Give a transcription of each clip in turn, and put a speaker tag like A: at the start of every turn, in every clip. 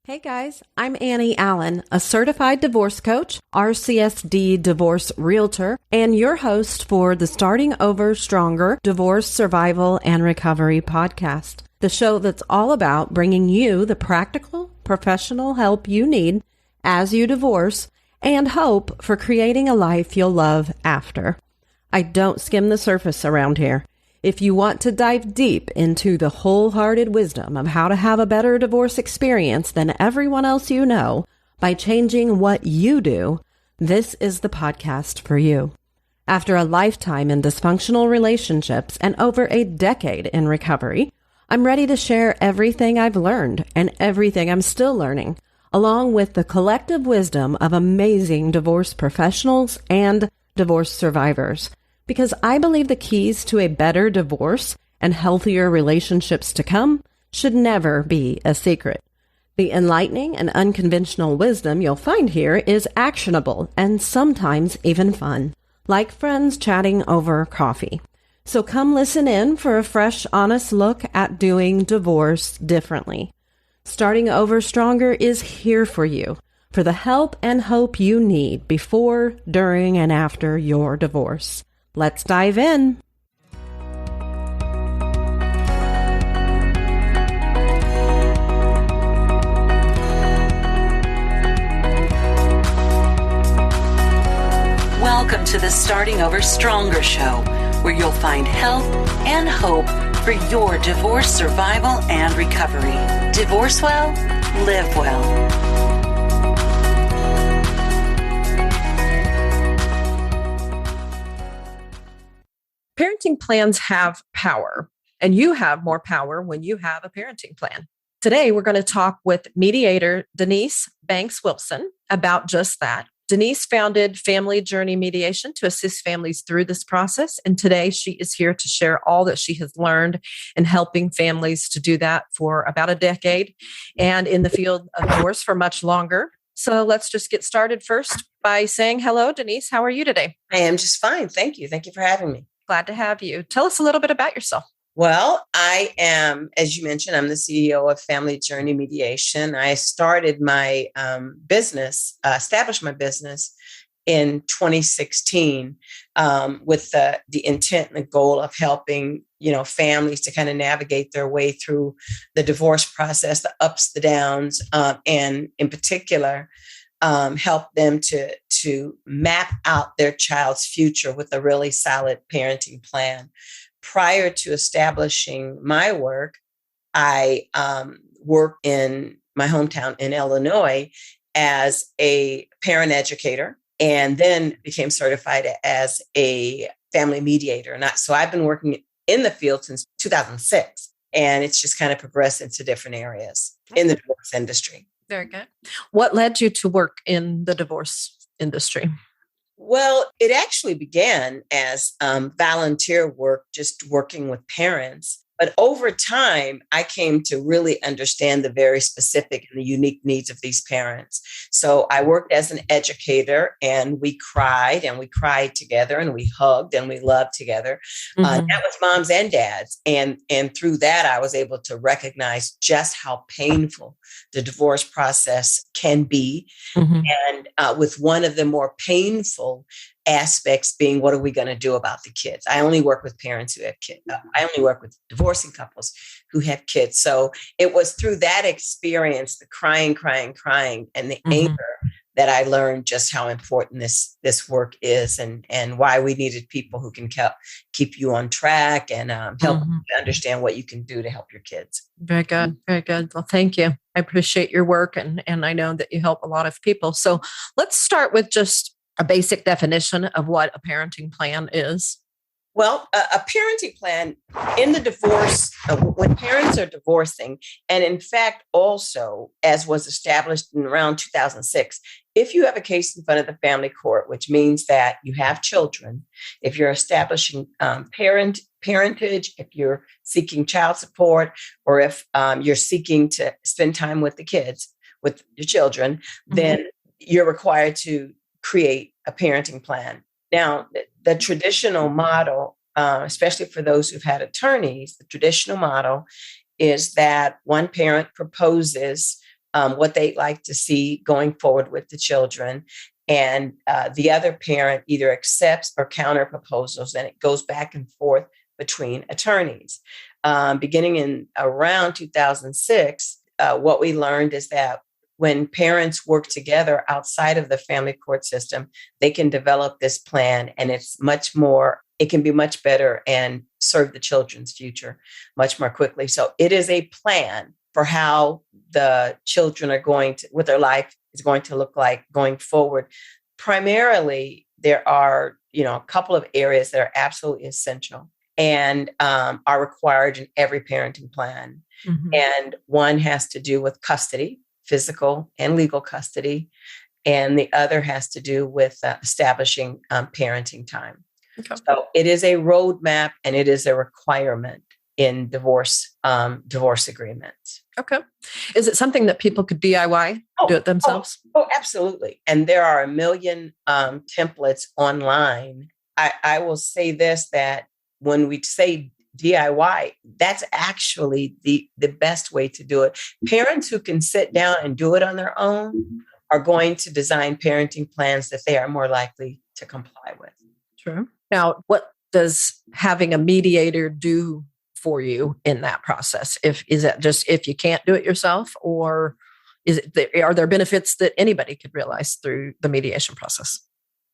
A: Hey guys, I'm Annie Allen, a certified divorce coach, RCSD divorce realtor, and your host for the Starting Over Stronger Divorce Survival and Recovery podcast, the show that's all about bringing you the practical, professional help you need as you divorce and hope for creating a life you'll love after. I don't skim the surface around here. If you want to dive deep into the wholehearted wisdom of how to have a better divorce experience than everyone else you know by changing what you do, this is the podcast for you. After a lifetime in dysfunctional relationships and over a decade in recovery, I'm ready to share everything I've learned and everything I'm still learning, along with the collective wisdom of amazing divorce professionals and divorce survivors. Because I believe the keys to a better divorce and healthier relationships to come should never be a secret. The enlightening and unconventional wisdom you'll find here is actionable and sometimes even fun, like friends chatting over coffee. So come listen in for a fresh, honest look at doing divorce differently. Starting Over Stronger is here for you, for the help and hope you need before, during, and after your divorce. Let's dive in.
B: Welcome to the Starting Over Stronger show, where you'll find help and hope for your divorce survival and recovery. Divorce well, live well.
A: Parenting plans have power, and you have more power when you have a parenting plan. Today, we're going to talk with Mediator Denise Banks-Wilson about just that. Denise founded Family Journey Mediation to assist families through this process, and today she is here to share all that she has learned in helping families to do that for about a decade and in the field of divorce for much longer. So let's just get started first by saying hello, Denise. How are you today?
C: I am just fine. Thank you. Thank you for having me.
A: Glad to have you. Tell us a little bit about yourself.
C: Well, I am, as you mentioned, I'm the CEO of Family Journey Mediation. I started my established my business in 2016 with the intent and the goal of helping, families to kind of navigate their way through the divorce process, the ups, the downs, and in particular, help them to map out their child's future with a really solid parenting plan. Prior to establishing my work, I worked in my hometown in Illinois as a parent educator and then became certified as a family mediator. So I've been working in the field since 2006, and it's just kind of progressed into different areas in the divorce industry.
A: Very good. What led you to work in the divorce industry?
C: Well, it actually began as volunteer work, just working with parents. But over time, I came to really understand the very specific and the unique needs of these parents. So I worked as an educator, and we cried together, and we hugged and we loved together. That was moms and dads. And through that, I was able to recognize just how painful the divorce process can be. And with one of the more painful aspects being, what are we going to do about the kids? I only work with parents who have kids. I only work with divorcing couples who have kids. So it was through that experience, the crying, and the anger, that I learned just how important this work is, and why we needed people who can keep you on track and help you understand what you can do to help your kids.
A: Very good. Very good. Well, thank you. I appreciate your work, and I know that you help a lot of people. So let's start with just a basic definition of what a parenting plan is.
C: Well, a parenting plan in the divorce, when parents are divorcing, and in fact, also, as was established in around 2006, if you have a case in front of the family court, which means that you have children, if you're establishing parentage, if you're seeking child support, or if you're seeking to spend time with the kids, with your children, then you're required to create a parenting plan. Now, the traditional model, especially for those who've had attorneys, the traditional model is that one parent proposes what they'd like to see going forward with the children. And the other parent either accepts or counter proposals, and it goes back and forth between attorneys. Beginning in around 2006, what we learned is that when parents work together outside of the family court system, they can develop this plan, and it can be much better and serve the children's future much more quickly. So it is a plan for how the children are what their life is going to look like going forward. Primarily, there are, a couple of areas that are absolutely essential and are required in every parenting plan. Mm-hmm. And one has to do with custody, physical and legal custody. And the other has to do with establishing parenting time. Okay. So it is a roadmap and it is a requirement in divorce agreements.
D: Okay. Is it something that people could DIY, do it themselves?
C: Oh, absolutely. And there are a million templates online. I will say this, that when we say DIY, that's actually the best way to do it. Parents who can sit down and do it on their own are going to design parenting plans that they are more likely to comply with.
D: True. Now, what does having a mediator do for you in that process? Is it just if you can't do it yourself, or are there benefits that anybody could realize through the mediation process?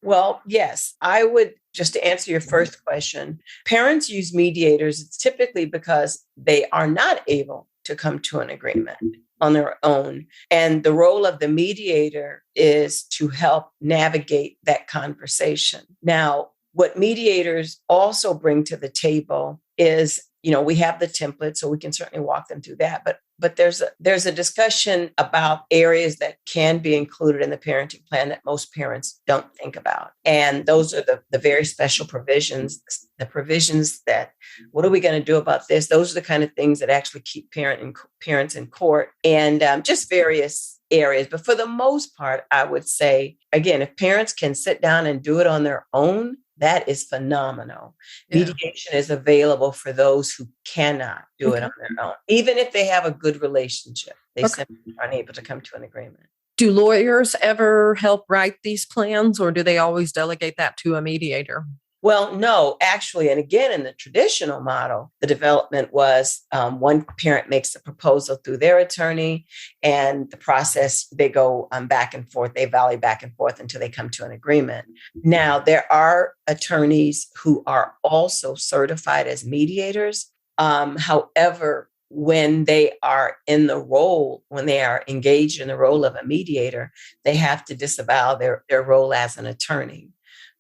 C: Well, yes, I would, just to answer your first question, parents use mediators typically because they are not able to come to an agreement on their own. And the role of the mediator is to help navigate that conversation. Now, what mediators also bring to the table is, we have the template, so we can certainly walk them through that. But there's a discussion about areas that can be included in the parenting plan that most parents don't think about. And those are the very special provisions, the provisions that, what are we going to do about this? Those are the kind of things that actually keep parents in court, and just various areas. But for the most part, I would say, again, if parents can sit down and do it on their own, that is phenomenal. Yeah. Mediation is available for those who cannot do it on their own. Even if they have a good relationship, they simply aren't able to come to an agreement.
D: Do lawyers ever help write these plans, or do they always delegate that to a mediator?
C: Well, no, actually. And again, in the traditional model, the development was one parent makes a proposal through their attorney, and the process, they go back and forth. They volley back and forth until they come to an agreement. Now, there are attorneys who are also certified as mediators. However, when they are when they are engaged in the role of a mediator, they have to disavow their role as an attorney.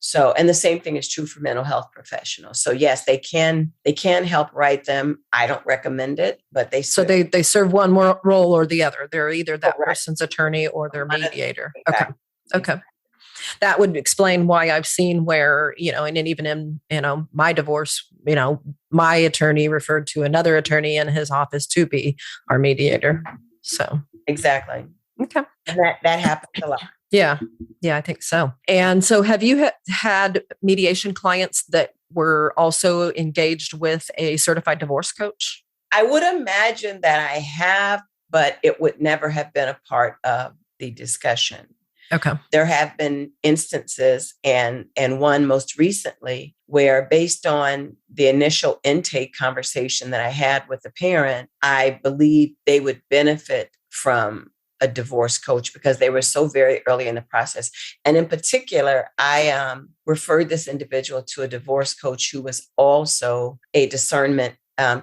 C: So, and the same thing is true for mental health professionals. So yes, they can help write them. I don't recommend it, but they
D: serve one more role or the other. They're either that person's attorney or their mediator. Exactly. Okay. That would explain why I've seen where, and then even in, my divorce, my attorney referred to another attorney in his office to be our mediator. So.
C: Exactly.
D: Okay.
C: And that happens a lot.
D: Yeah, I think so. And so have you had mediation clients that were also engaged with a certified divorce coach?
C: I would imagine that I have, but it would never have been a part of the discussion.
D: Okay.
C: There have been instances, and one most recently, where based on the initial intake conversation that I had with the parent, I believe they would benefit from a divorce coach because they were so very early in the process. And in particular, I referred this individual to a divorce coach who was also a discernment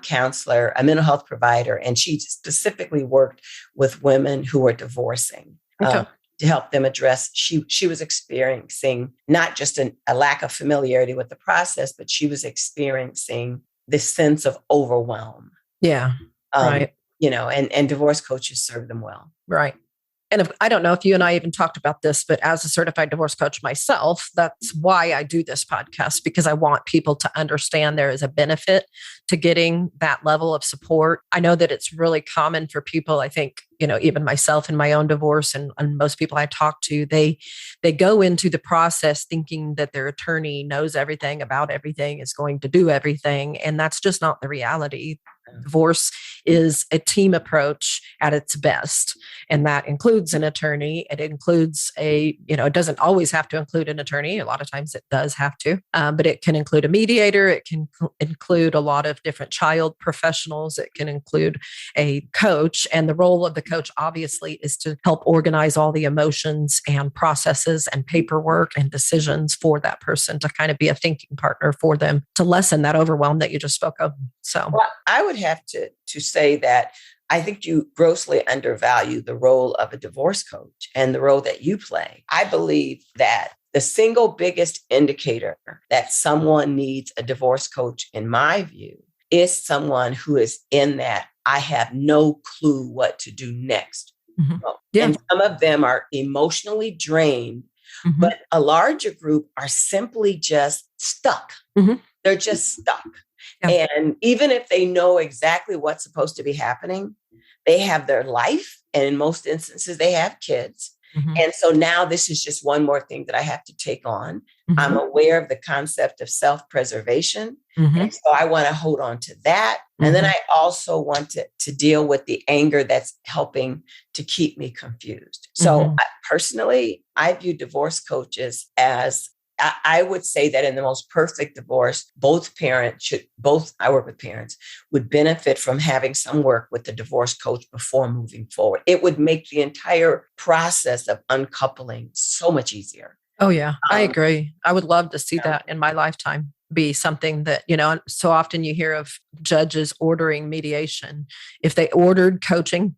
C: counselor, a mental health provider. And she specifically worked with women who were divorcing to help them address. She was experiencing not just a lack of familiarity with the process, but she was experiencing this sense of overwhelm.
D: Yeah, right.
C: And divorce coaches serve them well.
D: Right. And I don't know if you and I even talked about this, but as a certified divorce coach myself, that's why I do this podcast, because I want people to understand there is a benefit to getting that level of support. I know that it's really common for people, I think, even myself in my own divorce and most people I talk to, they go into the process thinking that their attorney knows everything about everything, is going to do everything. And that's just not the reality. Divorce is a team approach at its best. And that includes an attorney. It includes it doesn't always have to include an attorney. A lot of times it does have to, but it can include a mediator. It can include a lot of different child professionals. It can include a coach. And the role of the coach, obviously, is to help organize all the emotions and processes and paperwork and decisions for that person, to kind of be a thinking partner for them, to lessen that overwhelm that you just spoke of. So,
C: well, I would have to say that I think you grossly undervalue the role of a divorce coach and the role that you play. I believe that the single biggest indicator that someone needs a divorce coach, in my view, is someone who is in that I have no clue what to do next.
D: Mm-hmm. Yeah.
C: And some of them are emotionally drained, mm-hmm. but a larger group are simply just stuck. Mm-hmm. They're just stuck. Yeah. And even if they know exactly what's supposed to be happening, they have their life. And in most instances, they have kids. Mm-hmm. And so now this is just one more thing that I have to take on. Mm-hmm. I'm aware of the concept of self-preservation. Mm-hmm. And so I want to hold on to that. Mm-hmm. And then I also want to deal with the anger that's helping to keep me confused. So mm-hmm. Personally, I view divorce coaches as, I would say that in the most perfect divorce, I work with parents, would benefit from having some work with the divorce coach before moving forward. It would make the entire process of uncoupling so much easier.
D: Oh, yeah, I agree. I would love to see that in my lifetime be something that, so often you hear of judges ordering mediation. If they ordered coaching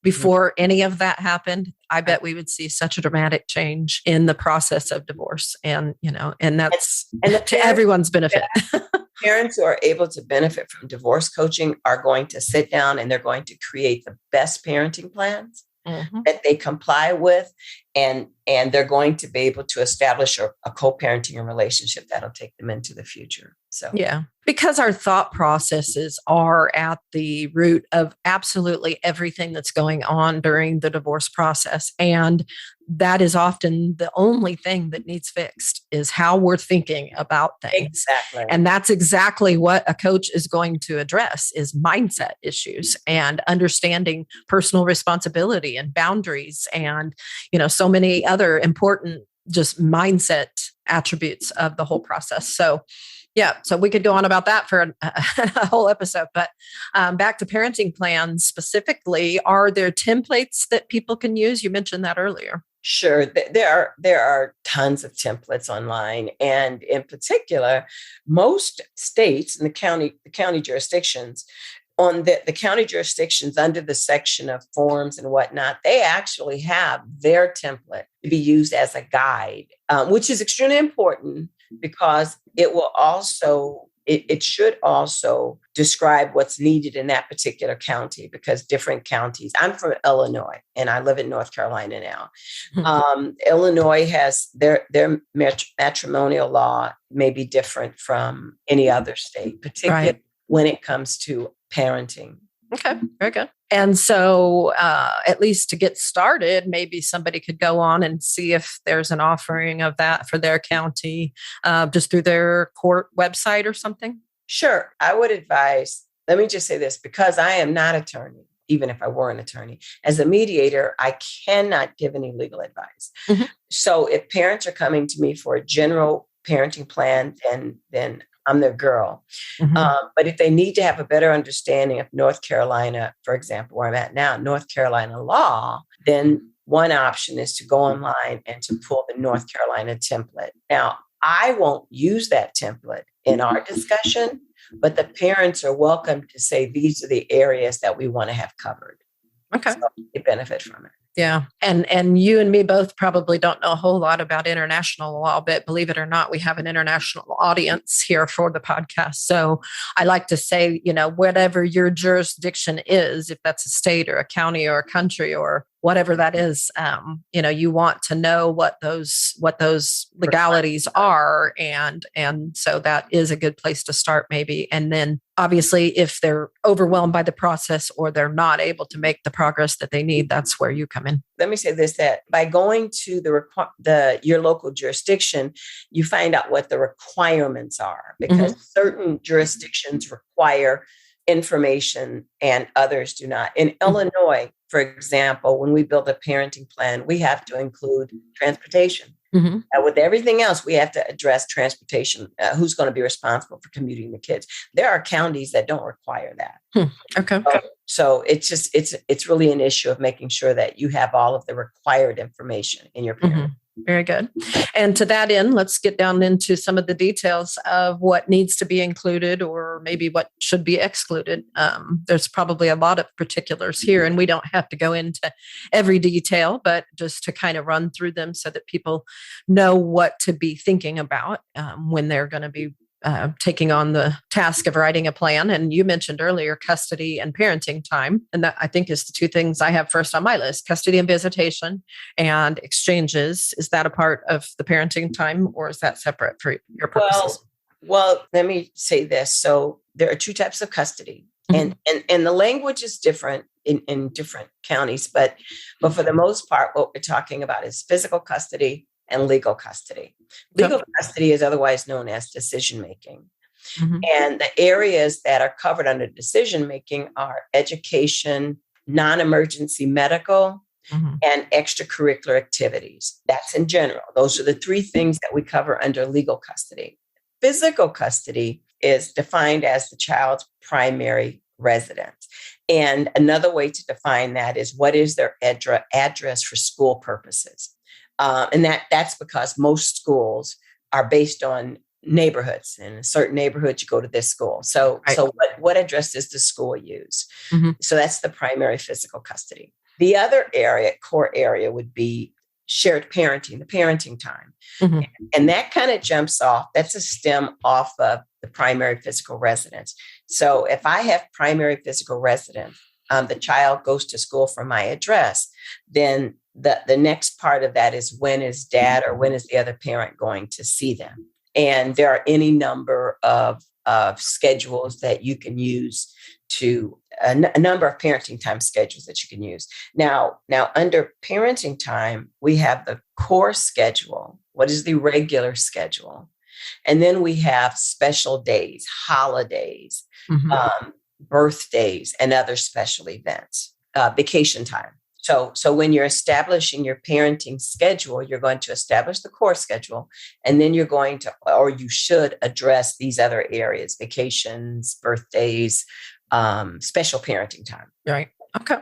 D: before mm-hmm. any of that happened, I bet we would see such a dramatic change in the process of divorce. And, and that's to everyone's benefit.
C: Parents who are able to benefit from divorce coaching are going to sit down and they're going to create the best parenting plans mm-hmm. that they comply with. And they're going to be able to establish a co-parenting relationship that'll take them into the future. So,
D: yeah, because our thought processes are at the root of absolutely everything that's going on during the divorce process. And that is often the only thing that needs fixed, is how we're thinking about things.
C: Exactly.
D: And that's exactly what a coach is going to address, is mindset issues and understanding personal responsibility and boundaries and, so many other important just mindset attributes of the whole process. So, yeah, so we could go on about that for a whole episode. But back to parenting plans specifically, are there templates that people can use? You mentioned that earlier.
C: Sure. There are tons of templates online. And in particular, most states and the county jurisdictions, on the county jurisdictions under the section of forms and whatnot, they actually have their template to be used as a guide, which is extremely important because it will also, it should also describe what's needed in that particular county, because different counties, I'm from Illinois and I live in North Carolina now. Mm-hmm. Illinois has their matrimonial law may be different from any other state, particularly when it comes to parenting.
D: Okay, very good. And so at least to get started, maybe somebody could go on and see if there's an offering of that for their county, just through their court website or something.
C: Sure. I would advise, let me just say this, because I am not an attorney, even if I were an attorney. As a mediator, I cannot give any legal advice. Mm-hmm. So if parents are coming to me for a general parenting plan, then I'm their girl. Mm-hmm. But if they need to have a better understanding of North Carolina, for example, where I'm at now, North Carolina law, then one option is to go online and to pull the North Carolina template. Now, I won't use that template in our discussion, but the parents are welcome to say, these are the areas that we want to have covered.
D: Okay.
C: So they benefit from it.
D: Yeah. And you and me both probably don't know a whole lot about international law, but believe it or not, we have an international audience here for the podcast. So I like to say, whatever your jurisdiction is, if that's a state or a county or a country or whatever that is, you want to know what those legalities are. And so that is a good place to start maybe. And then obviously if they're overwhelmed by the process or they're not able to make the progress that they need, that's where you come in.
C: Let me say this, that by going to your local jurisdiction, you find out what the requirements are, because certain jurisdictions require information and others do not. In Illinois, for example, when we build a parenting plan, we have to include transportation. With everything else, we have to address transportation. Who's going to be responsible for commuting the kids? There are counties that don't require that.
D: Okay.
C: So it's really an issue of making sure that you have all of the required information in your plan.
D: Very good. And to that end, let's get down into some of the details of what needs to be included or maybe what should be excluded. There's probably a lot of particulars here, and we don't have to go into every detail, but just to kind of run through them so that people know what to be thinking about when they're going to be taking on the task of writing a plan. And you mentioned earlier custody and parenting time. And that I think is the two things I have first on my list: custody and visitation and exchanges. Is that a part of the parenting time, or is that separate for your purposes?
C: Well, let me say this. So there are two types of custody. And the language is different in different counties, but for the most part, what we're talking about is physical custody and legal custody. Legal custody is otherwise known as decision-making. And the areas that are covered under decision-making are education, non-emergency medical, and extracurricular activities. That's in general. Those are the three things that we cover under legal custody. Physical custody is defined as the child's primary residence. And another way to define that is what is their address for school purposes. And that's because most schools are based on neighborhoods. In a certain neighborhood, you go to this school. So what address does the school use? So that's the primary physical custody. The other core area would be shared parenting, the parenting time. And that kind of jumps off. That's a stem off of the primary physical residence. So if I have primary physical residence, the child goes to school from my address, then the next part of that is when is dad or when is the other parent going to see them? And there are any number of schedules that you can use a number of parenting time schedules that you can use. Now under parenting time, we have the core schedule. What is the regular schedule? And then we have special days, holidays, birthdays, and other special events, vacation time. So when you're establishing your parenting schedule, you're going to establish the core schedule, and then you're going to, or you should address these other areas: vacations, birthdays, special parenting time.
D: Right. Okay.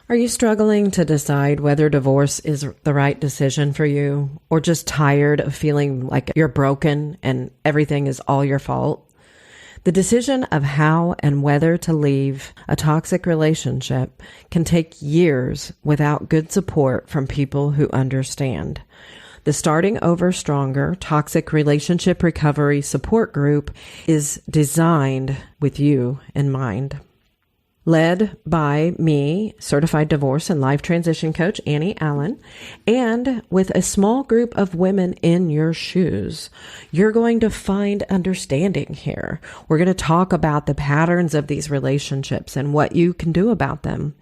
A: Are you struggling to decide whether divorce is the right decision for you, or just tired of feeling like you're broken and everything is all your fault? The decision of how and whether to leave a toxic relationship can take years without good support from people who understand. The Starting Over Stronger Toxic Relationship Recovery Support Group is designed with you in mind. Led by me, certified divorce and life transition coach Annie Allen, and with a small group of women in your shoes, you're going to find understanding here. We're going to talk about the patterns of these relationships and what you can do about them.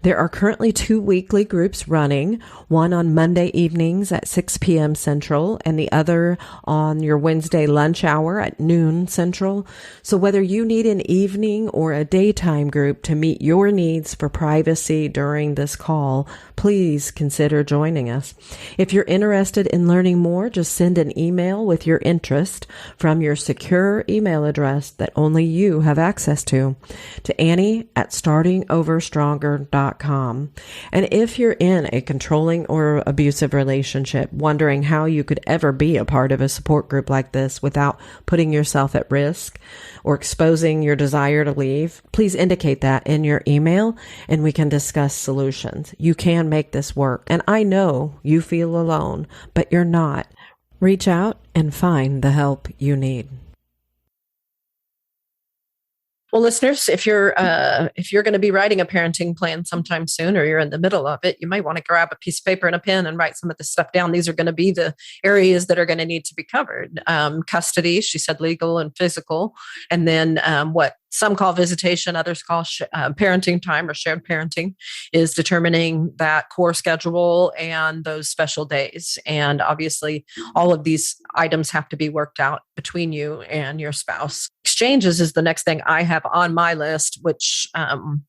A: There are currently 2 weekly groups running, one on Monday evenings at 6 p.m. Central and the other on your Wednesday lunch hour at noon Central. So whether you need an evening or a daytime group to meet your needs for privacy during this call, please consider joining us. If you're interested in learning more, just send an email with your interest from your secure email address that only you have access to Annie at startingoverstronger.com. And if you're in a controlling or abusive relationship, wondering how you could ever be a part of a support group like this without putting yourself at risk or exposing your desire to leave, please indicate that in your email and we can discuss solutions. You can make this work. And I know you feel alone, but you're not. Reach out and find the help you need.
D: Well, listeners, if you're going to be writing a parenting plan sometime soon, or you're in the middle of it, you might want to grab a piece of paper and a pen and write some of this stuff down. These are going to be the areas that are going to need to be covered. Custody, she said, legal and physical, and then what some call visitation, others call parenting time or shared parenting, is determining that core schedule and those special days. And obviously, all of these items have to be worked out between you and your spouse. Exchanges is the next thing I have on my list, which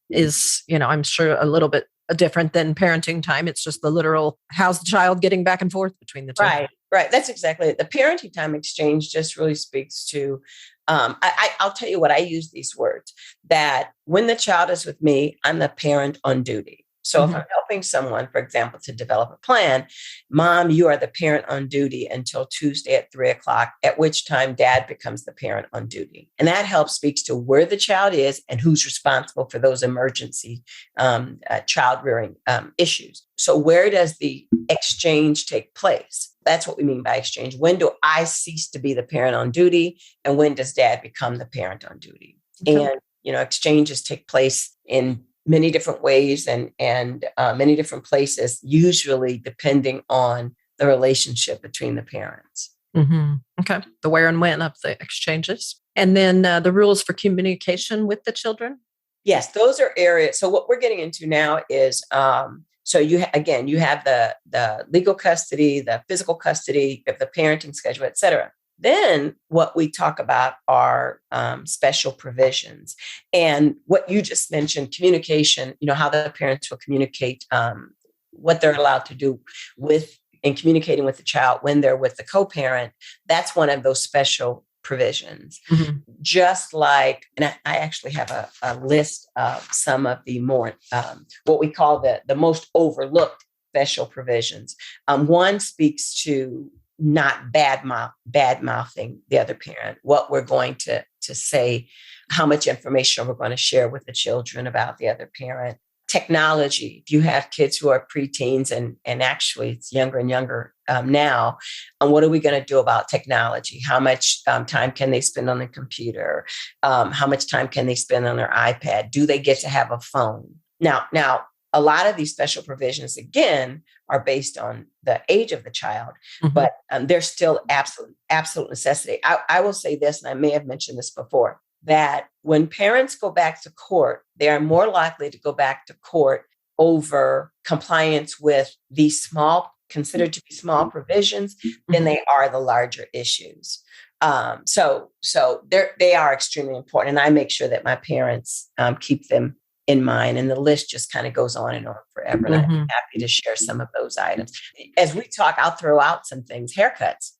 D: is, I'm sure a little bit different than parenting time. It's just the literal, how's the child getting back and forth between the two?
C: Right. That's exactly it. The parenting time exchange just really speaks to, I'll tell you what, I use these words, that when the child is with me, I'm the parent on duty. So if I'm helping someone, for example, to develop a plan, Mom, you are the parent on duty until Tuesday at 3:00, at which time Dad becomes the parent on duty. And that helps speaks to where the child is and who's responsible for those emergency child rearing issues. So where does the exchange take place? That's what we mean by exchange. When do I cease to be the parent on duty? And when does Dad become the parent on duty? Okay. And, exchanges take place in many different ways and many different places, usually depending on the relationship between the parents.
D: Okay. The where and when of the exchanges. And then the rules for communication with the children.
C: Yes, those are areas. So what we're getting into now is, so you have the legal custody, the physical custody, the parenting schedule, et cetera. Then what we talk about are special provisions. And what you just mentioned, communication, how the parents will communicate what they're allowed to do in communicating with the child when they're with the co-parent. That's one of those special provisions. Just like, and I actually have a list of some of the more, what we call the most overlooked special provisions. One speaks to not bad mouthing the other parent, what we're going to say, how much information we're going to share with the children about the other parent. Technology, if you have kids who are preteens and actually it's younger and younger now, what are we going to do about technology? How much time can they spend on the computer? How much time can they spend on their iPad? Do they get to have a phone? Now, a lot of these special provisions, again, are based on the age of the child, but they're still absolute necessity. I will say this, and I may have mentioned this before, that when parents go back to court, they are more likely to go back to court over compliance with these considered to be small provisions than they are the larger issues. So they are extremely important. And I make sure that my parents keep them in mind. And the list just kind of goes on and on forever. And I'm happy to share some of those items. As we talk, I'll throw out some things. Haircuts.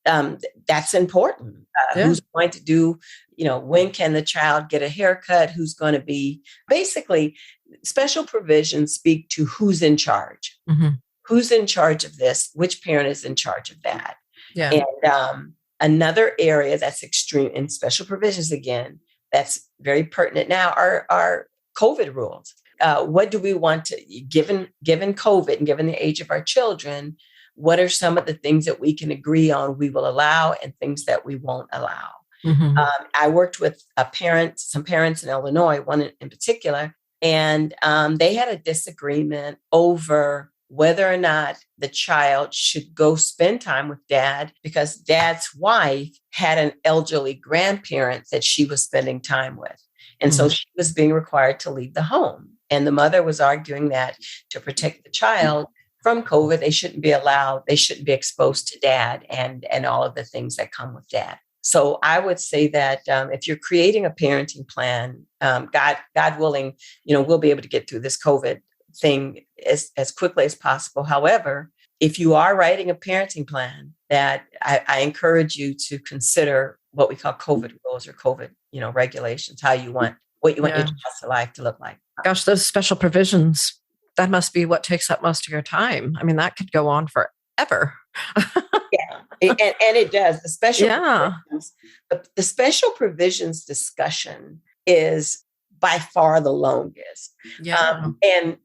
C: That's important. Who's going to do, when can the child get a haircut? Who's going to be, basically, special provisions speak to who's in charge. Who's in charge of this? Which parent is in charge of that? Yeah. And another area that's extreme in special provisions, again, that's very pertinent now are COVID rules. What do we want to, given COVID and given the age of our children, what are some of the things that we can agree on we will allow and things that we won't allow? I worked with some parents in Illinois, one in particular, and they had a disagreement over whether or not the child should go spend time with Dad because Dad's wife had an elderly grandparent that she was spending time with. And so she was being required to leave the home. And the mother was arguing that to protect the child from COVID, they shouldn't be exposed to Dad and all of the things that come with Dad. So I would say that if you're creating a parenting plan, God willing, we'll be able to get through this COVID thing as quickly as possible. However, if you are writing a parenting plan, that I encourage you to consider what we call COVID rules or COVID, regulations, what you want your child's life to look like.
D: Gosh, those special provisions, that must be what takes up most of your time. I mean, that could go on forever.
C: And it does. The special provisions discussion is by far the longest. And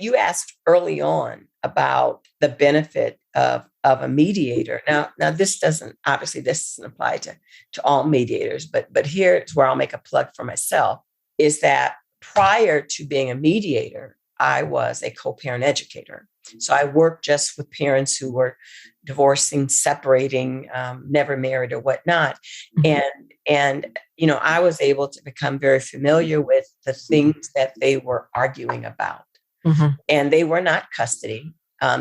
C: you asked early on about the benefit of a mediator. Now this doesn't apply to all mediators, but here's where I'll make a plug for myself, is that prior to being a mediator, I was a co-parent educator. So I work just with parents who were divorcing, separating, never married or whatnot. And I was able to become very familiar with the things that they were arguing about. And they were not custody.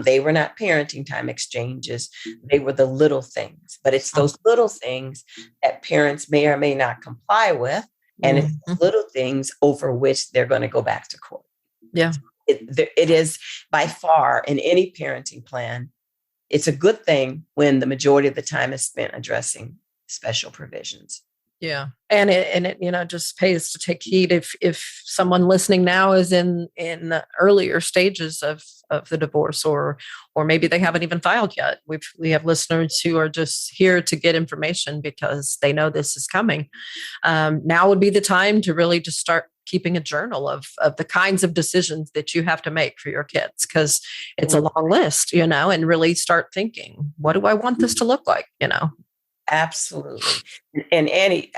C: They were not parenting time exchanges. They were the little things. But it's those little things that parents may or may not comply with. And it's those little things over which they're going to go back to court.
D: Yeah.
C: It is by far in any parenting plan, it's a good thing when the majority of the time is spent addressing special provisions.
D: Yeah. And it just pays to take heed if someone listening now is in the earlier stages of the divorce, or maybe they haven't even filed yet. We have listeners who are just here to get information because they know this is coming. Now would be the time to really just start keeping a journal of the kinds of decisions that you have to make for your kids, because it's a long list, and really start thinking, what do I want this to look like,
C: Absolutely. And Annie,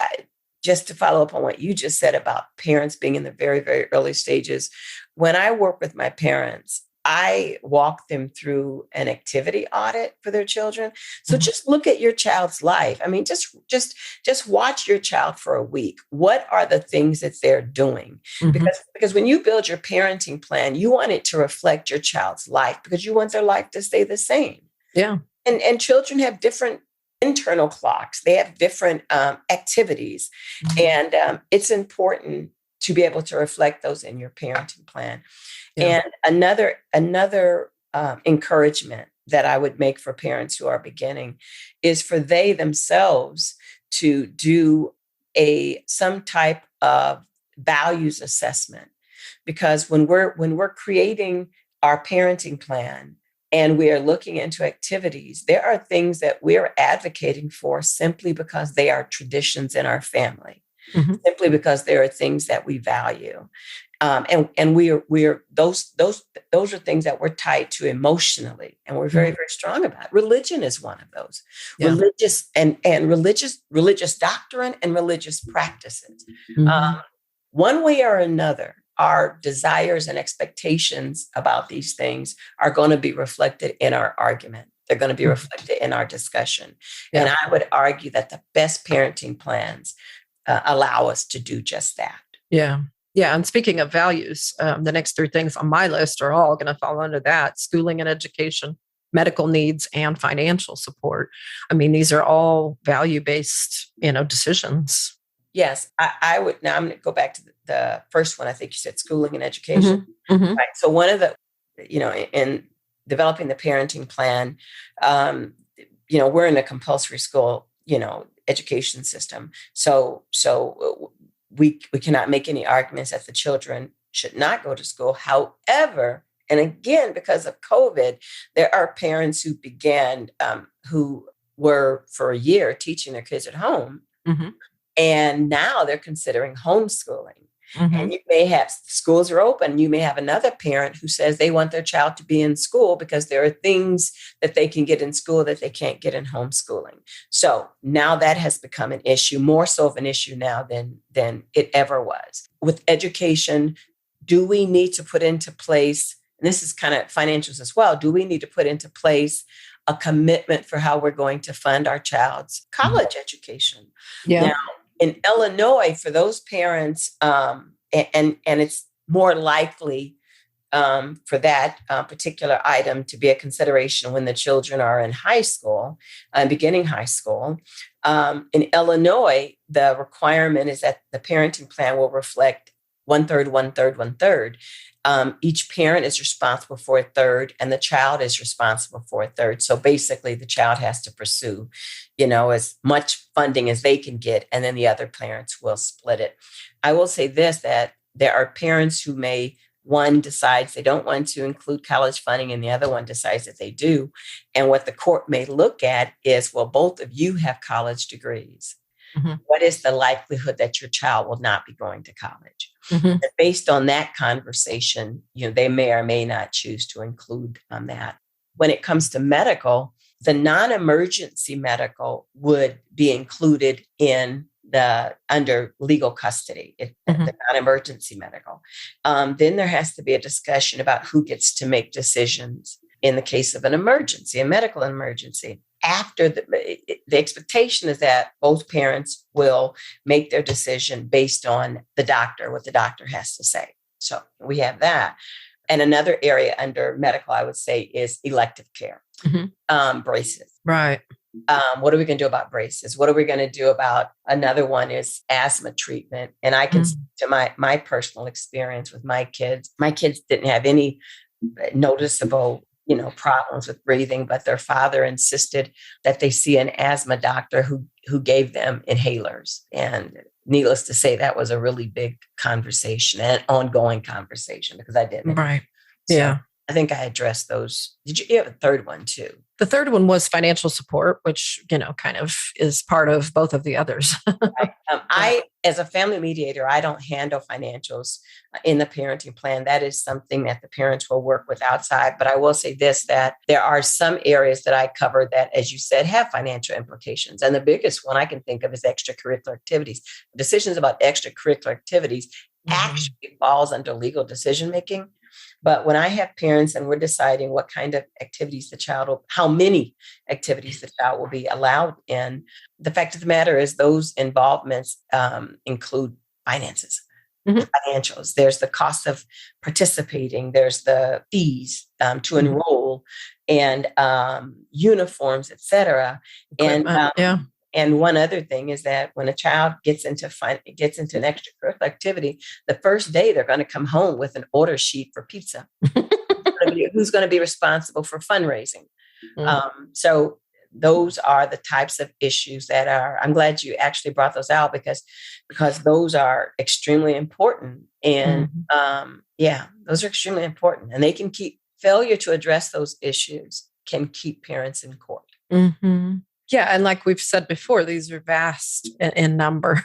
C: just to follow up on what you just said about parents being in the very, very early stages, when I work with my parents, I walk them through an activity audit for their children. So just look at your child's life. I mean, just watch your child for a week. What are the things that they're doing? Because when you build your parenting plan, you want it to reflect your child's life, because you want their life to stay the same.
D: Yeah.
C: And children have different internal clocks. They have different activities. And it's important to be able to reflect those in your parenting plan. Yeah. And another encouragement that I would make for parents who are beginning is for they themselves to do some type of values assessment. Because when we're creating our parenting plan, and we are looking into activities, there are things that we're advocating for simply because they are traditions in our family, simply because there are things that we value. And we're those are things that we're tied to emotionally, and we're very, very strong about. Religion is one of those. Yeah. Religious doctrine and religious practices. One way or another, our desires and expectations about these things are going to be reflected in our argument. They're going to be reflected in our discussion. Yeah. And I would argue that the best parenting plans allow us to do just that.
D: Yeah. Yeah. And speaking of values, the next three things on my list are all going to fall under that: schooling and education, medical needs, and financial support. I mean, these are all value-based, decisions.
C: Yes, I would. Now I'm going to go back to the first one. I think you said schooling and education. Right. So one of the, in developing the parenting plan, we're in a compulsory school, education system. So we cannot make any arguments that the children should not go to school. However, and again, because of COVID, there are parents who began, who were for a year teaching their kids at home. And now they're considering homeschooling. And you may have, schools are open. You may have another parent who says they want their child to be in school because there are things that they can get in school that they can't get in homeschooling. So now that has become an issue, more so of an issue now than it ever was. With education, do we need to put into place, and this is kind of financials as well, do we need to put into place a commitment for how we're going to fund our child's college education? Yeah. Now, in Illinois, for those parents, and it's more likely for that particular item to be a consideration when the children are in high school, beginning high school. In Illinois, the requirement is that the parenting plan will reflect 1/3, 1/3, 1/3. Each parent is responsible for a third, and the child is responsible for a third. So basically, the child has to pursue, as much funding as they can get, and then the other parents will split it. I will say this, that there are parents who one decides they don't want to include college funding, and the other one decides that they do. And what the court may look at is, well, both of you have college degrees. What is the likelihood that your child will not be going to college? And based on that conversation, they may or may not choose to include that. When it comes to medical, the non-emergency medical would be included in the under legal custody, the non-emergency medical. Then there has to be a discussion about who gets to make decisions in the case of an emergency, a medical emergency. After the expectation is that both parents will make their decision based on the doctor, what the doctor has to say. So we have that. And another area under medical, I would say, is elective care, braces.
D: Right.
C: What are we going to do about braces? What are we going to do about another one is asthma treatment? And I can speak to my personal experience with my kids. My kids didn't have any noticeable problems with breathing, but their father insisted that they see an asthma doctor who gave them inhalers. And needless to say, that was a really big conversation and ongoing conversation because I didn't.
D: Right.
C: So
D: Yeah.
C: I think I addressed those. You have a third one too?
D: The third one was financial support, which, kind of is part of both of the others.
C: I, as a family mediator, I don't handle financials in the parenting plan. That is something that the parents will work with outside. But I will say this, that there are some areas that I cover that, as you said, have financial implications. And the biggest one I can think of is extracurricular activities. Decisions about extracurricular activities actually falls under legal decision-making. But when I have parents and we're deciding what kind of activities how many activities the child will be allowed in, the fact of the matter is those involvements include finances, financials. There's the cost of participating. There's the fees to enroll and uniforms, et cetera. And one other thing is that when a child gets into an extracurricular activity, the first day they're going to come home with an order sheet for pizza. Who's going to be responsible for fundraising? So those are the types of issues that I'm glad you actually brought those out because those are extremely important. And those are extremely important. And they can failure to address those issues can keep parents in court.
D: Mm-hmm. Yeah. And like we've said before, these are vast in number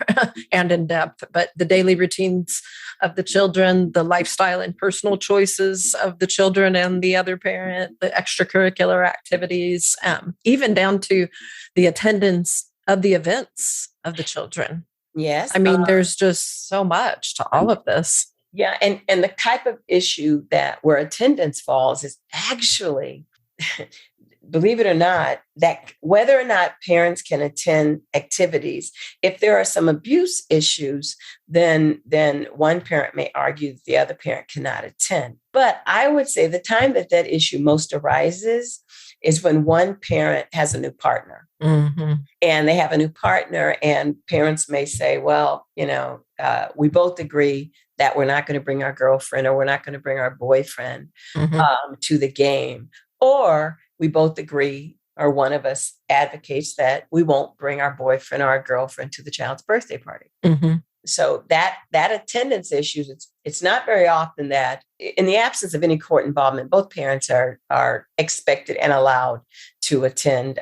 D: and in depth, but the daily routines of the children, the lifestyle and personal choices of the children and the other parent, the extracurricular activities, even down to the attendance of the events of the children.
C: Yes.
D: I mean, there's just so much to all of this.
C: Yeah. And the type of issue where attendance falls is actually believe it or not, that whether or not parents can attend activities, if there are some abuse issues, then one parent may argue that the other parent cannot attend. But I would say the time that issue most arises is when one parent has a new partner. And they have a new partner and parents may say, well, we both agree that we're not going to bring our girlfriend or we're not going to bring our boyfriend to the game. Or we both agree, or one of us advocates that we won't bring our boyfriend or our girlfriend to the child's birthday party. So that attendance issues, it's not very often that in the absence of any court involvement, both parents are expected and allowed to attend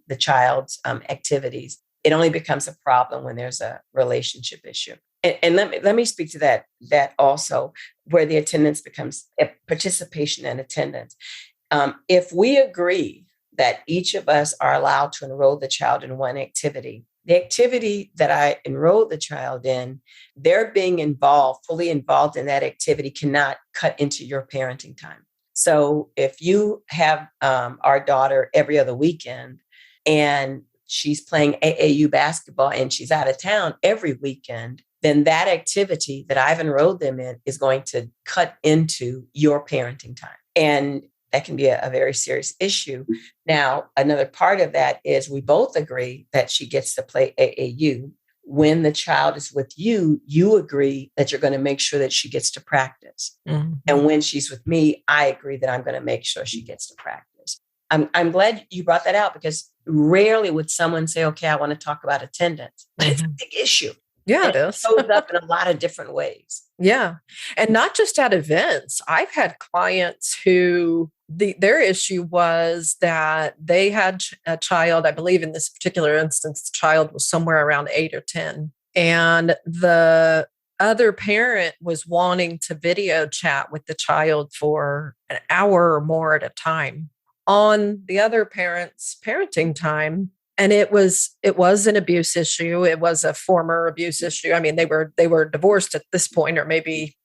C: the child's activities. It only becomes a problem when there's a relationship issue. And let me speak to that also, where the attendance becomes a participation and attendance. If we agree that each of us are allowed to enroll the child in one activity, the activity that I enrolled the child in, their being fully involved in that activity cannot cut into your parenting time. So if you have our daughter every other weekend and she's playing AAU basketball and she's out of town every weekend, then that activity that I've enrolled them in is going to cut into your parenting time. And that can be a very serious issue. Now, another part of that is we both agree that she gets to play AAU. When the child is with you, you agree that you're going to make sure that she gets to practice. And when she's with me, I agree that I'm going to make sure she gets to practice. I'm glad you brought that out because rarely would someone say, okay, I want to talk about attendance. But it's a big issue.
D: Yeah, it is.
C: It shows up in a lot of different ways.
D: Yeah. And not just at events. I've had clients who their issue was that they had a child, I believe in this particular instance, the child was somewhere around 8 or 10. And the other parent was wanting to video chat with the child for an hour or more at a time on the other parent's parenting time. And it was an abuse issue. It was a former abuse issue. I mean, they were divorced at this point, or maybe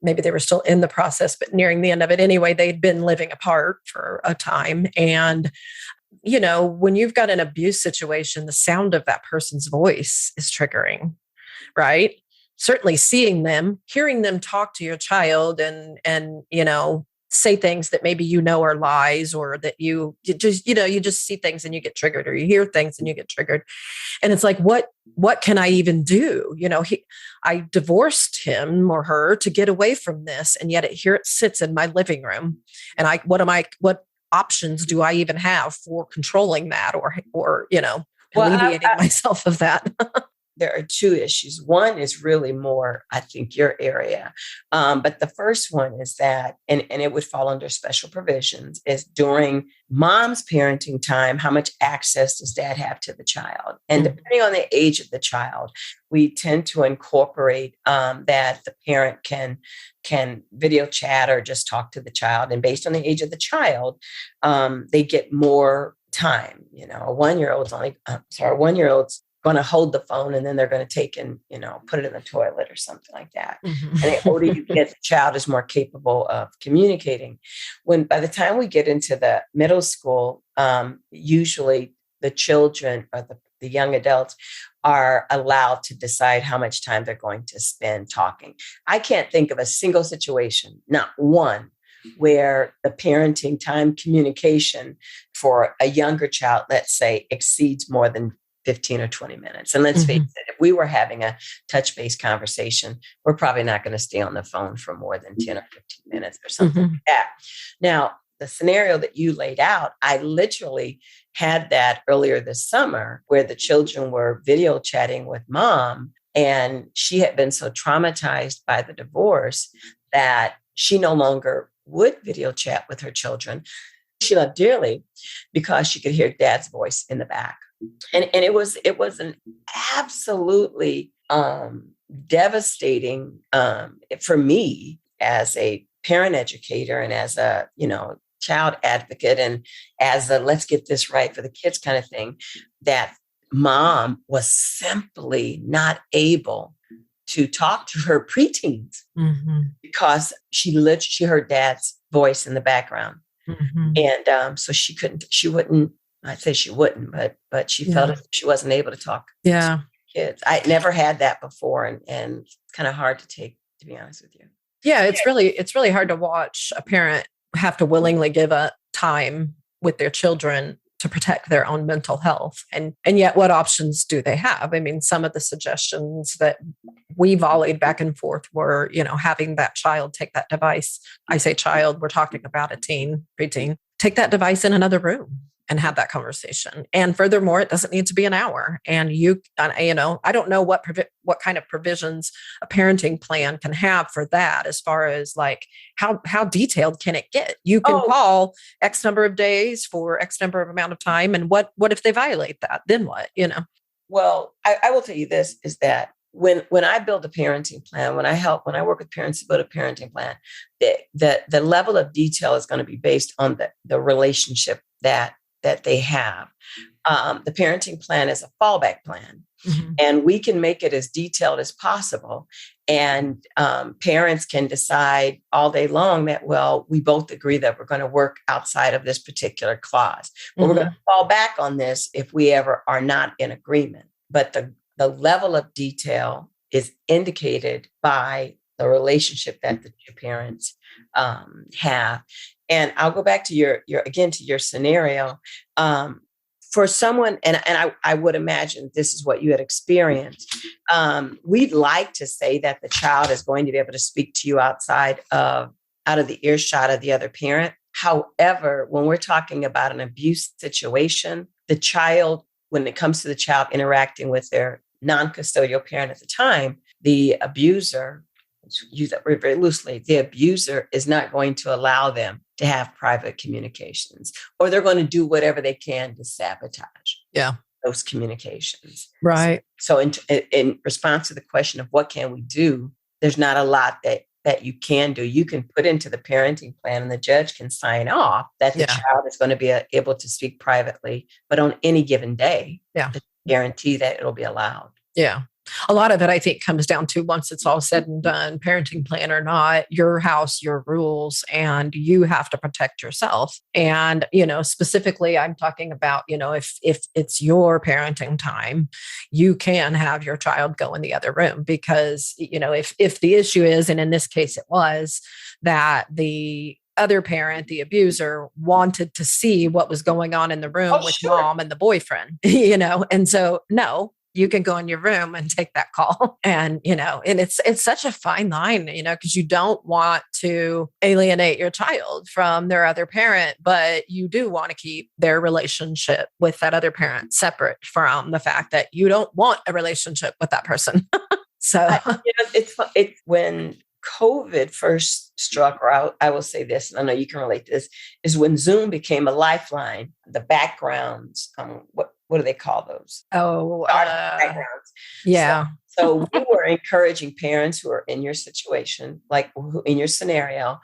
D: they were still in the process, but nearing the end of it anyway. They'd been living apart for a time. And, you know, when you've got an abuse situation, the sound of that person's voice is triggering, right? Certainly hearing them talk to your child and, you know, say things that maybe, you know, are lies, or that you just see things and you get triggered, or you hear things and you get triggered. And it's like, what can I even do? You know, I divorced him or her to get away from this. And yet here it sits in my living room. And what options do I even have for controlling that, or, you know, alleviating myself of that?
C: There are two issues. One is really more, I think, your area. But the first one is that, and it would fall under special provisions, is during mom's parenting time, how much access does dad have to the child? And depending on the age of the child, we tend to incorporate that the parent can video chat or just talk to the child. And based on the age of the child, they get more time. You know, a 1-year-old's going to hold the phone, and then they're going to take and, you know, put it in the toilet or something like that. Mm-hmm. And the older you get, the child is more capable of communicating. By the time we get into the middle school, usually the children or the young adults are allowed to decide how much time they're going to spend talking. I can't think of a single situation, not one, where the parenting time communication for a younger child, let's say, exceeds more than 15 or 20 minutes. And let's face it, if we were having a touch-based conversation, we're probably not going to stay on the phone for more than 10 or 15 minutes or something like that. Now, the scenario that you laid out, I literally had that earlier this summer, where the children were video chatting with mom, and she had been so traumatized by the divorce that she no longer would video chat with her children. She loved dearly because she could hear dad's voice in the back. And it was an absolutely devastating for me as a parent educator and as a, you know, child advocate and as a let's get this right for the kids kind of thing, that mom was simply not able to talk to her preteens because she heard dad's voice in the background. And so she wouldn't, I'd say she wouldn't, but she felt as if she wasn't able to talk to kids. I never had that before, and it's kind of hard to take, to be honest with you.
D: Yeah, it's really hard to watch a parent have to willingly give up time with their children to protect their own mental health. And yet what options do they have? I mean, some of the suggestions that we volleyed back and forth were, you know, having that child take that device. I say child, we're talking about a preteen, take that device in another room and have that conversation. And furthermore, it doesn't need to be an hour. And I don't know what kind of provisions a parenting plan can have for that, as far as like how detailed can it get? You can call X number of days for X number of amount of time. And what if they violate that? Then what, you know?
C: Well, I will tell you this, is that when I build a parenting plan, when I work with parents to build a parenting plan, the level of detail is going to be based on the relationship that they have. The parenting plan is a fallback plan, and we can make it as detailed as possible. And parents can decide all day long that, well, we both agree that we're going to work outside of this particular clause, but we're going to fall back on this if we ever are not in agreement. But the level of detail is indicated by the relationship that the two parents have. And I'll go back to your scenario. For someone, and I would imagine this is what you had experienced. We'd like to say that the child is going to be able to speak to you out of the earshot of the other parent. However, when we're talking about an abuse situation, the child, when it comes to the child interacting with their non-custodial parent at the time, the abuser, use that word very loosely, the abuser is not going to allow them to have private communications, or they're going to do whatever they can to sabotage those communications.
D: Right.
C: So in response to the question of what can we do, there's not a lot that that you can do. You can put into the parenting plan and the judge can sign off that the child is going to be able to speak privately, but on any given day, guarantee that it'll be allowed.
D: Yeah. A lot of it, I think, comes down to once it's all said and done, parenting plan or not, your house, your rules, and you have to protect yourself. And, specifically, I'm talking about, if it's your parenting time, you can have your child go in the other room because, if the issue is, and in this case it was, that the other parent, the abuser, wanted to see what was going on in the room with mom and the boyfriend, and so, no. You can go in your room and take that call. And, and it's such a fine line, because you don't want to alienate your child from their other parent, but you do want to keep their relationship with that other parent separate from the fact that you don't want a relationship with that person. So
C: it's when COVID first struck, or I will say this, and I know you can relate to this, is when Zoom became a lifeline, the backgrounds, what do they call those? Backgrounds.
D: Yeah.
C: So we were encouraging parents who are in your situation, like in your scenario.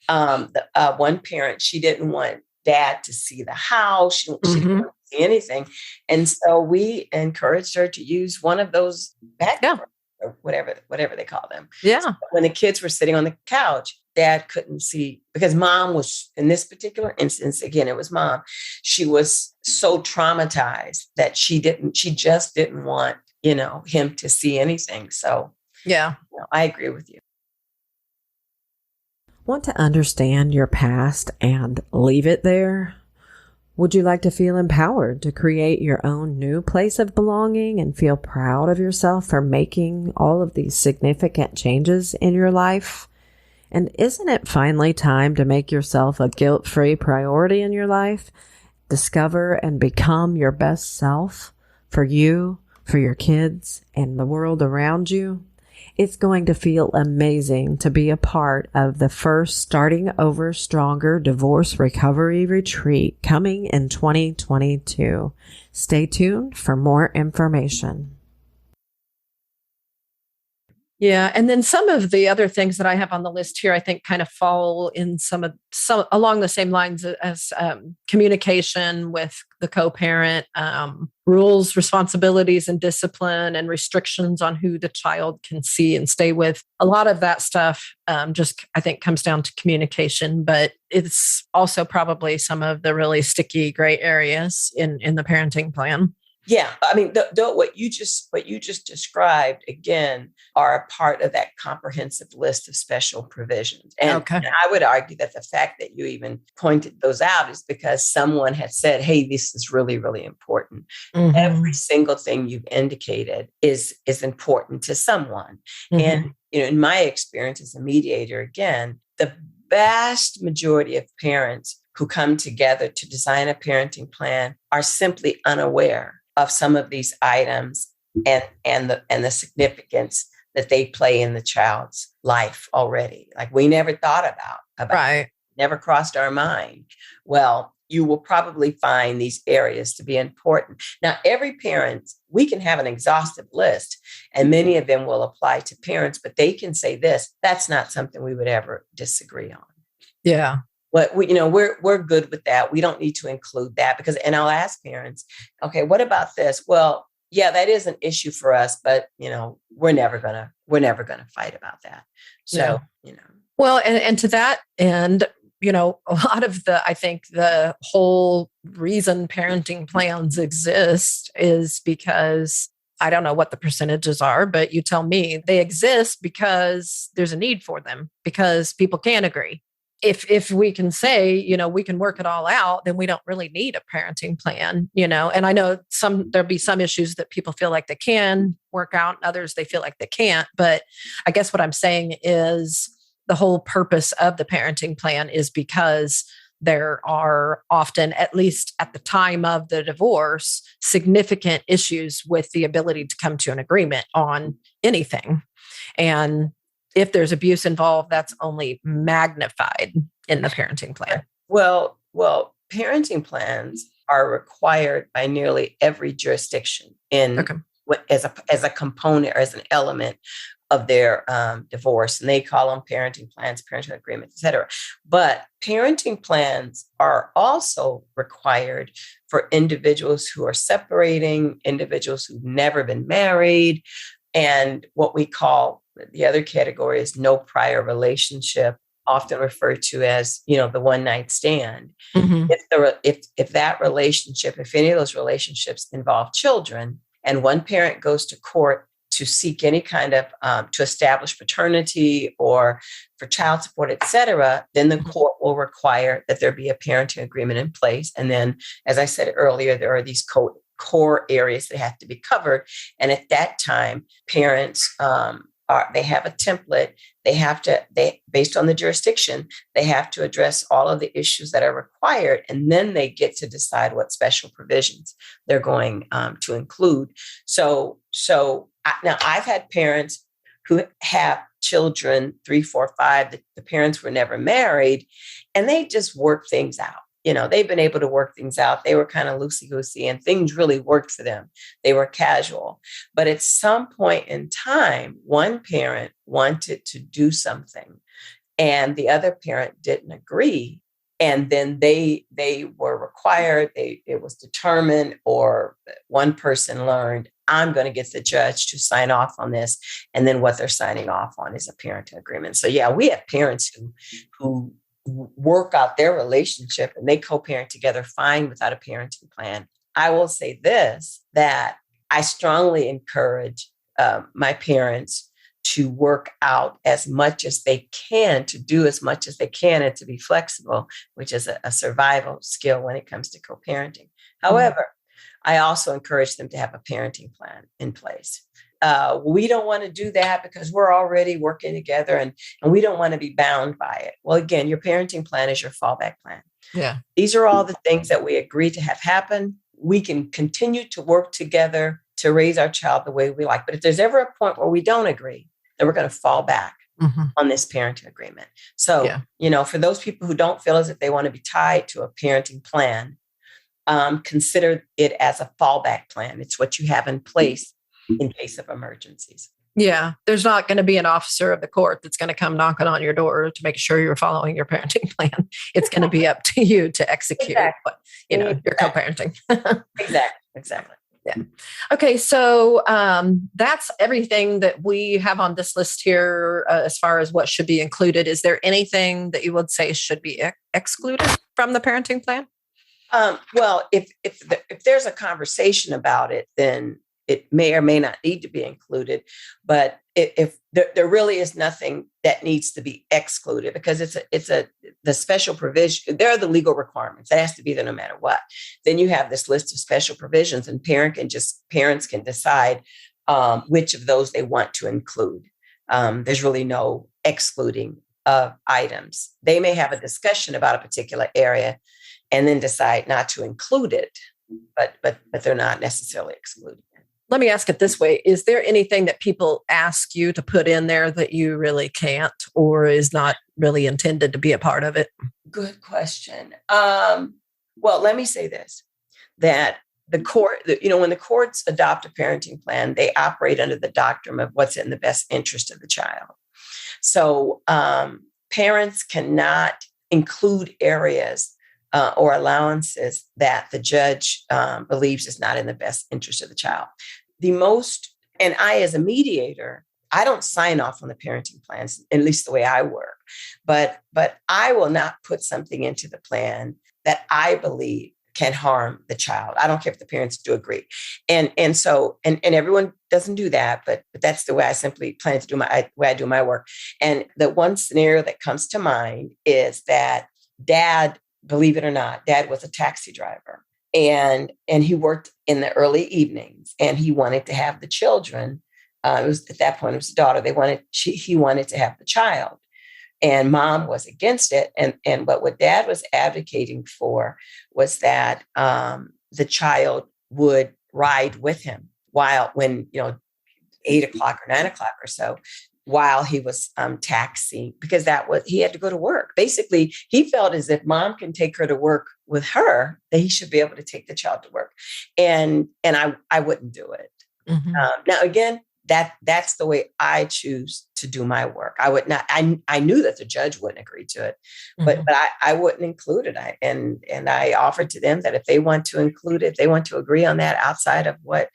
C: One parent, she didn't want dad to see the house. She didn't want to see anything. And so we encouraged her to use one of those backgrounds. Or whatever they call them.
D: Yeah.
C: So when the kids were sitting on the couch, dad couldn't see because mom was, in this particular instance, again, it was mom. She was so traumatized that she just didn't want, him to see anything. So
D: yeah,
C: I agree with you.
A: Want to understand your past and leave it there? Would you like to feel empowered to create your own new place of belonging and feel proud of yourself for making all of these significant changes in your life? And isn't it finally time to make yourself a guilt-free priority in your life? Discover and become your best self for you, for your kids, and the world around you? It's going to feel amazing to be a part of the first Starting Over Stronger Divorce Recovery Retreat coming in 2022. Stay tuned for more information.
D: Yeah. And then some of the other things that I have on the list here, I think kind of fall in some along the same lines as communication with the co-parent, rules, responsibilities, and discipline and restrictions on who the child can see and stay with. A lot of that stuff just, I think, comes down to communication, but it's also probably some of the really sticky gray areas in the parenting plan.
C: Yeah, I mean, what you just described again are a part of that comprehensive list of special provisions. And I would argue that the fact that you even pointed those out is because someone had said, "Hey, this is really, really important." Every single thing you've indicated is important to someone. And in my experience as a mediator, again, the vast majority of parents who come together to design a parenting plan are simply unaware of some of these items and the significance that they play in the child's life already. Like we never thought about
D: right.
C: It. Never crossed our mind. Well, you will probably find these areas to be important. Now, every parent, we can have an exhaustive list, and many of them will apply to parents, but they can say this, that's not something we would ever disagree on.
D: Yeah.
C: But we're good with that. We don't need to include that because, and I'll ask parents, okay, what about this? Well, yeah, that is an issue for us, but we're never gonna fight about that. So,
D: Well, and to that end, a lot of I think the whole reason parenting plans exist is because I don't know what the percentages are, but you tell me they exist because there's a need for them because people can't agree. If we can say, we can work it all out, then we don't really need a parenting plan, and I know there'll be some issues that people feel like they can work out, and others they feel like they can't. But I guess what I'm saying is the whole purpose of the parenting plan is because there are often, at least at the time of the divorce, significant issues with the ability to come to an agreement on anything. And if there's abuse involved, that's only magnified in the parenting plan.
C: Well, parenting plans are required by nearly every jurisdiction as a component or as an element of their divorce, and they call them parenting plans, parenting agreements, et cetera. But parenting plans are also required for individuals who are separating, individuals who've never been married, and what we call the other category is no prior relationship, often referred to as, the one night stand.
D: Mm-hmm.
C: If that relationship, if any of those relationships involve children, and one parent goes to court to seek any kind of, to establish paternity or for child support, et cetera, then the court will require that there be a parenting agreement in place. And then, as I said earlier, there are these core areas that have to be covered. And at that time, parents, they have a template. Based on the jurisdiction, they have to address all of the issues that are required. And then they get to decide what special provisions they're going to include. Now I've had parents who have children, 3, 4, 5, the parents were never married, and they just work things out. They've been able to work things out. They were kind of loosey-goosey and things really worked for them. They were casual. But at some point in time, one parent wanted to do something and the other parent didn't agree. And then they were required, it was determined, or one person learned, I'm going to get the judge to sign off on this. And then what they're signing off on is a parenting agreement. So yeah, we have parents who work out their relationship and they co-parent together fine without a parenting plan. I will say this, that I strongly encourage my parents to work out as much as they can, to do as much as they can, and to be flexible, which is a survival skill when it comes to co-parenting. However, I also encourage them to have a parenting plan in place. We don't want to do that because we're already working together and we don't want to be bound by it. Well, again, your parenting plan is your fallback plan.
D: Yeah.
C: These are all the things that we agree to have happen. We can continue to work together to raise our child the way we like. But if there's ever a point where we don't agree, then we're going to fall back on this parenting agreement. So, for those people who don't feel as if they want to be tied to a parenting plan, consider it as a fallback plan. It's what you have in place in case of emergencies.
D: Yeah. There's not going to be an officer of the court that's going to come knocking on your door to make sure you're following your parenting plan. It's going to be up to you to execute your co-parenting.
C: Exactly.
D: Yeah. Okay. So that's everything that we have on this list here as far as what should be included. Is there anything that you would say should be excluded from the parenting plan?
C: Well, if there's a conversation about it, then it may or may not need to be included. But if there really is nothing that needs to be excluded, because the special provision, there are the legal requirements that has to be there no matter what. Then you have this list of special provisions, and parents can decide which of those they want to include. There's really no excluding of items. They may have a discussion about a particular area and then decide not to include it, but they're not necessarily excluding it.
D: Let me ask it this way. Is there anything that people ask you to put in there that you really can't, or is not really intended to be a part of it?
C: Good question. Well, let me say this, that the court, when the courts adopt a parenting plan, they operate under the doctrine of what's in the best interest of the child. So parents cannot include areas or allowances that the judge believes is not in the best interest of the child. And I, as a mediator, I don't sign off on the parenting plans, at least the way I work, but I will not put something into the plan that I believe can harm the child. I don't care if the parents do agree. And everyone doesn't do that, but that's the way I simply plan to do way I do my work. And the one scenario that comes to mind is that Dad, believe it or not, Dad was a taxi driver, and he worked in the early evenings, and he wanted to have the children. At that point, it was the daughter. He wanted to have the child, and Mom was against it. And what Dad was advocating for was that the child would ride with him when 8 o'clock or 9 o'clock or so, while he was taxiing, because he had to go to work. Basically, he felt as if Mom can take her to work with her, that he should be able to take the child to work. And I wouldn't do it. Mm-hmm. Now, again, that's the way I choose to do my work. I would not, I knew that the judge wouldn't agree to it, but I wouldn't include it. And I offered to them that if they want to include it, they want to agree on that outside of what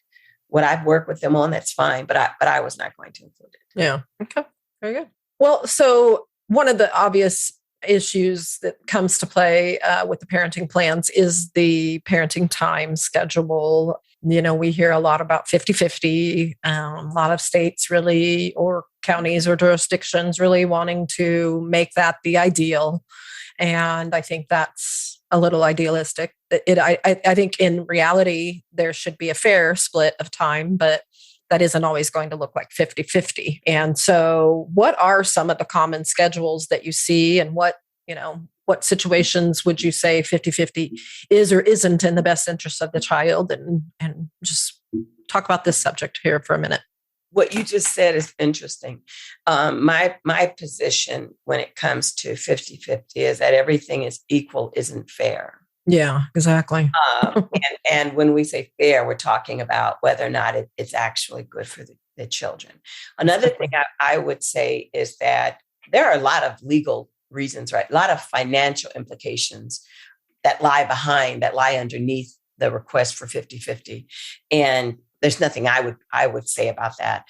C: I've worked with them on, that's fine. But I was not going to include it.
D: Yeah. Okay. Very good. Well, so one of the obvious issues that comes to play with the parenting plans is the parenting time schedule. We hear a lot about 50-50, a lot of states really, or counties or jurisdictions really wanting to make that the ideal. And I think that's a little idealistic. I think in reality, there should be a fair split of time, but that isn't always going to look like 50-50. And so what are some of the common schedules that you see, and what situations would you say 50-50 is or isn't in the best interest of the child? And just talk about this subject here for a minute.
C: What you just said is interesting. My position when it comes to 50-50 is that everything is equal isn't fair.
D: Yeah, exactly.
C: And when we say fair, we're talking about whether or not it's actually good for the children. Another thing I would say is that there are a lot of legal reasons, right? A lot of financial implications that lie underneath the request for 50-50. And there's nothing I would say about that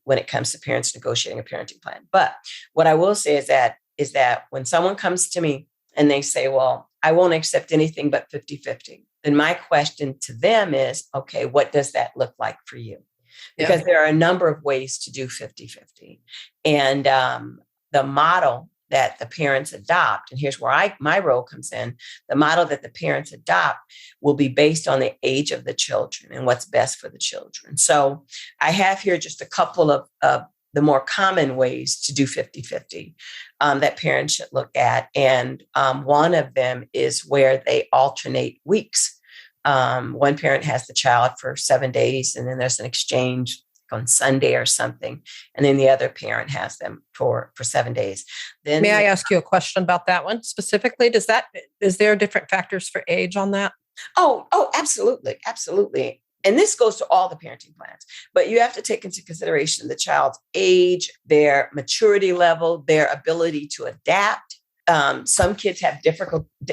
C: when it comes to parents negotiating a parenting plan. But what I will say is that when someone comes to me and they say, well, I won't accept anything but 50-50, then my question to them is, okay, what does that look like for you? Because there are a number of ways to do 50-50. And the model that the parents adopt, and here's where my role comes in, the model that the parents adopt will be based on the age of the children and what's best for the children. So I have here just a couple of the more common ways to do 50-50 that parents should look at. And one of them is where they alternate weeks. One parent has the child for 7 days, and then there's an exchange on Sunday or something. And then the other parent has them for 7 days. Then
D: may I ask you a question about that one specifically? Is there different factors for age on that?
C: Oh, absolutely. Absolutely. And this goes to all the parenting plans, but you have to take into consideration the child's age, their maturity level, their ability to adapt. Some kids have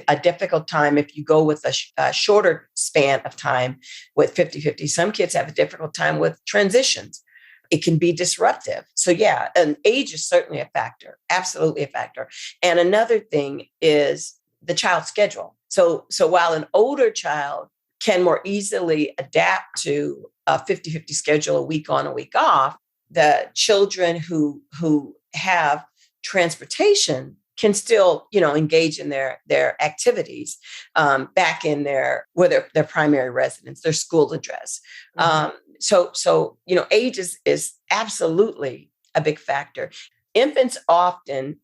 C: a difficult time if you go with a shorter span of time with 50-50. Some kids have a difficult time with transitions. It can be disruptive. So yeah, and age is certainly a factor, absolutely a factor. And another thing is the child's schedule. So while an older child can more easily adapt to a 50-50 schedule, a week on, a week off, the children who have transportation can still, engage in their activities back in their primary residence, their school address. Mm-hmm. So age is absolutely a big factor. Infants often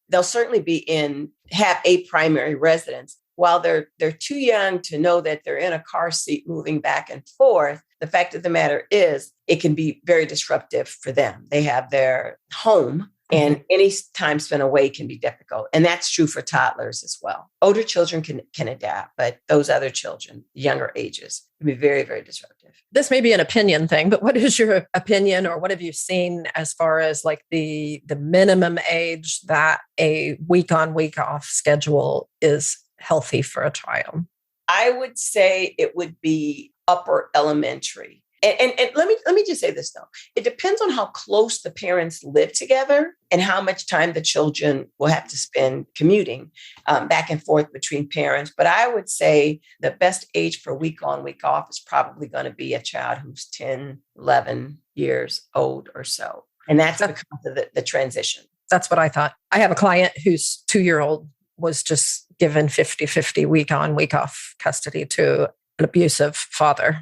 C: they'll certainly have a primary residence. While they're too young to know that they're in a car seat moving back and forth, the fact of the matter is it can be very disruptive for them. They have their home, and any time spent away can be difficult. And that's true for toddlers as well. Older children can adapt, but those other children, younger ages, can be very, very disruptive.
D: This may be an opinion thing, but what is your opinion, or what have you seen as far as like the minimum age that a week on, week off schedule is healthy for a child?
C: I would say it would be upper elementary. And let me just say this, though. It depends on how close the parents live together and how much time the children will have to spend commuting back and forth between parents. But I would say the best age for week on, week off is probably going to be a child who's 10, 11 years old or so. And that's because of the transition.
D: That's what I thought. I have a client whose 2-year-old was just given 50-50 week on, week off custody to an abusive father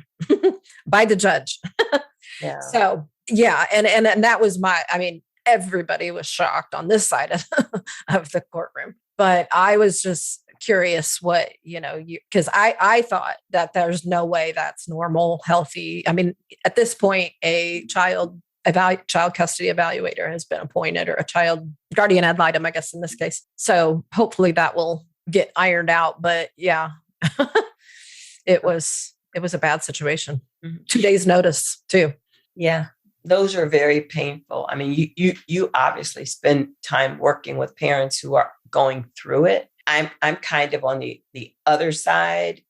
D: by the judge.
C: Yeah.
D: So yeah. And that was everybody was shocked on this side of the courtroom, but I was just curious what, because I thought that there's no way that's normal, healthy. At this point, a child custody evaluator has been appointed, or a child guardian ad litem, I guess, in this case. So hopefully that will get ironed out. But yeah, it was a bad situation. 2 days notice too.
C: Yeah. those are very painful. I mean, you obviously spend time working with parents who are going through it. I'm kind of on the other side,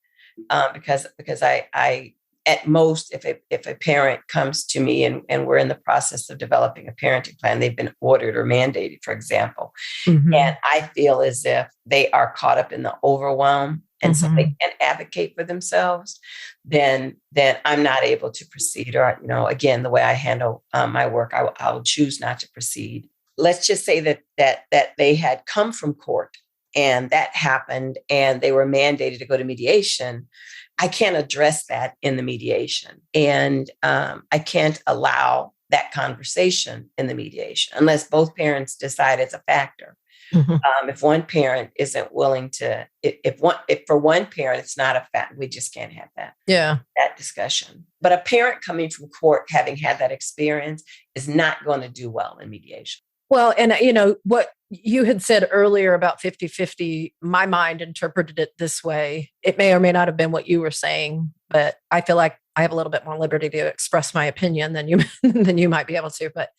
C: because I at most, if a parent comes to me and we're in the process of developing a parenting plan, they've been ordered or mandated, for example, and I feel as if they are caught up in the overwhelm, and so they can't advocate for themselves, then I'm not able to proceed. Or, again, the way I handle my work, I'll choose not to proceed. Let's just say that they had come from court and that happened and they were mandated to go to mediation. I can't address that in the mediation. And I can't allow that conversation in the mediation unless both parents decide it's a factor. If one parent isn't willing to, if for one parent, it's not a fact, we just can't have that discussion. But a parent coming from court, having had that experience, is not going to do well in mediation.
D: Well, and what you had said earlier about 50-50, my mind interpreted it this way. It may or may not have been what you were saying, but I feel like I have a little bit more liberty to express my opinion than you might be able to. But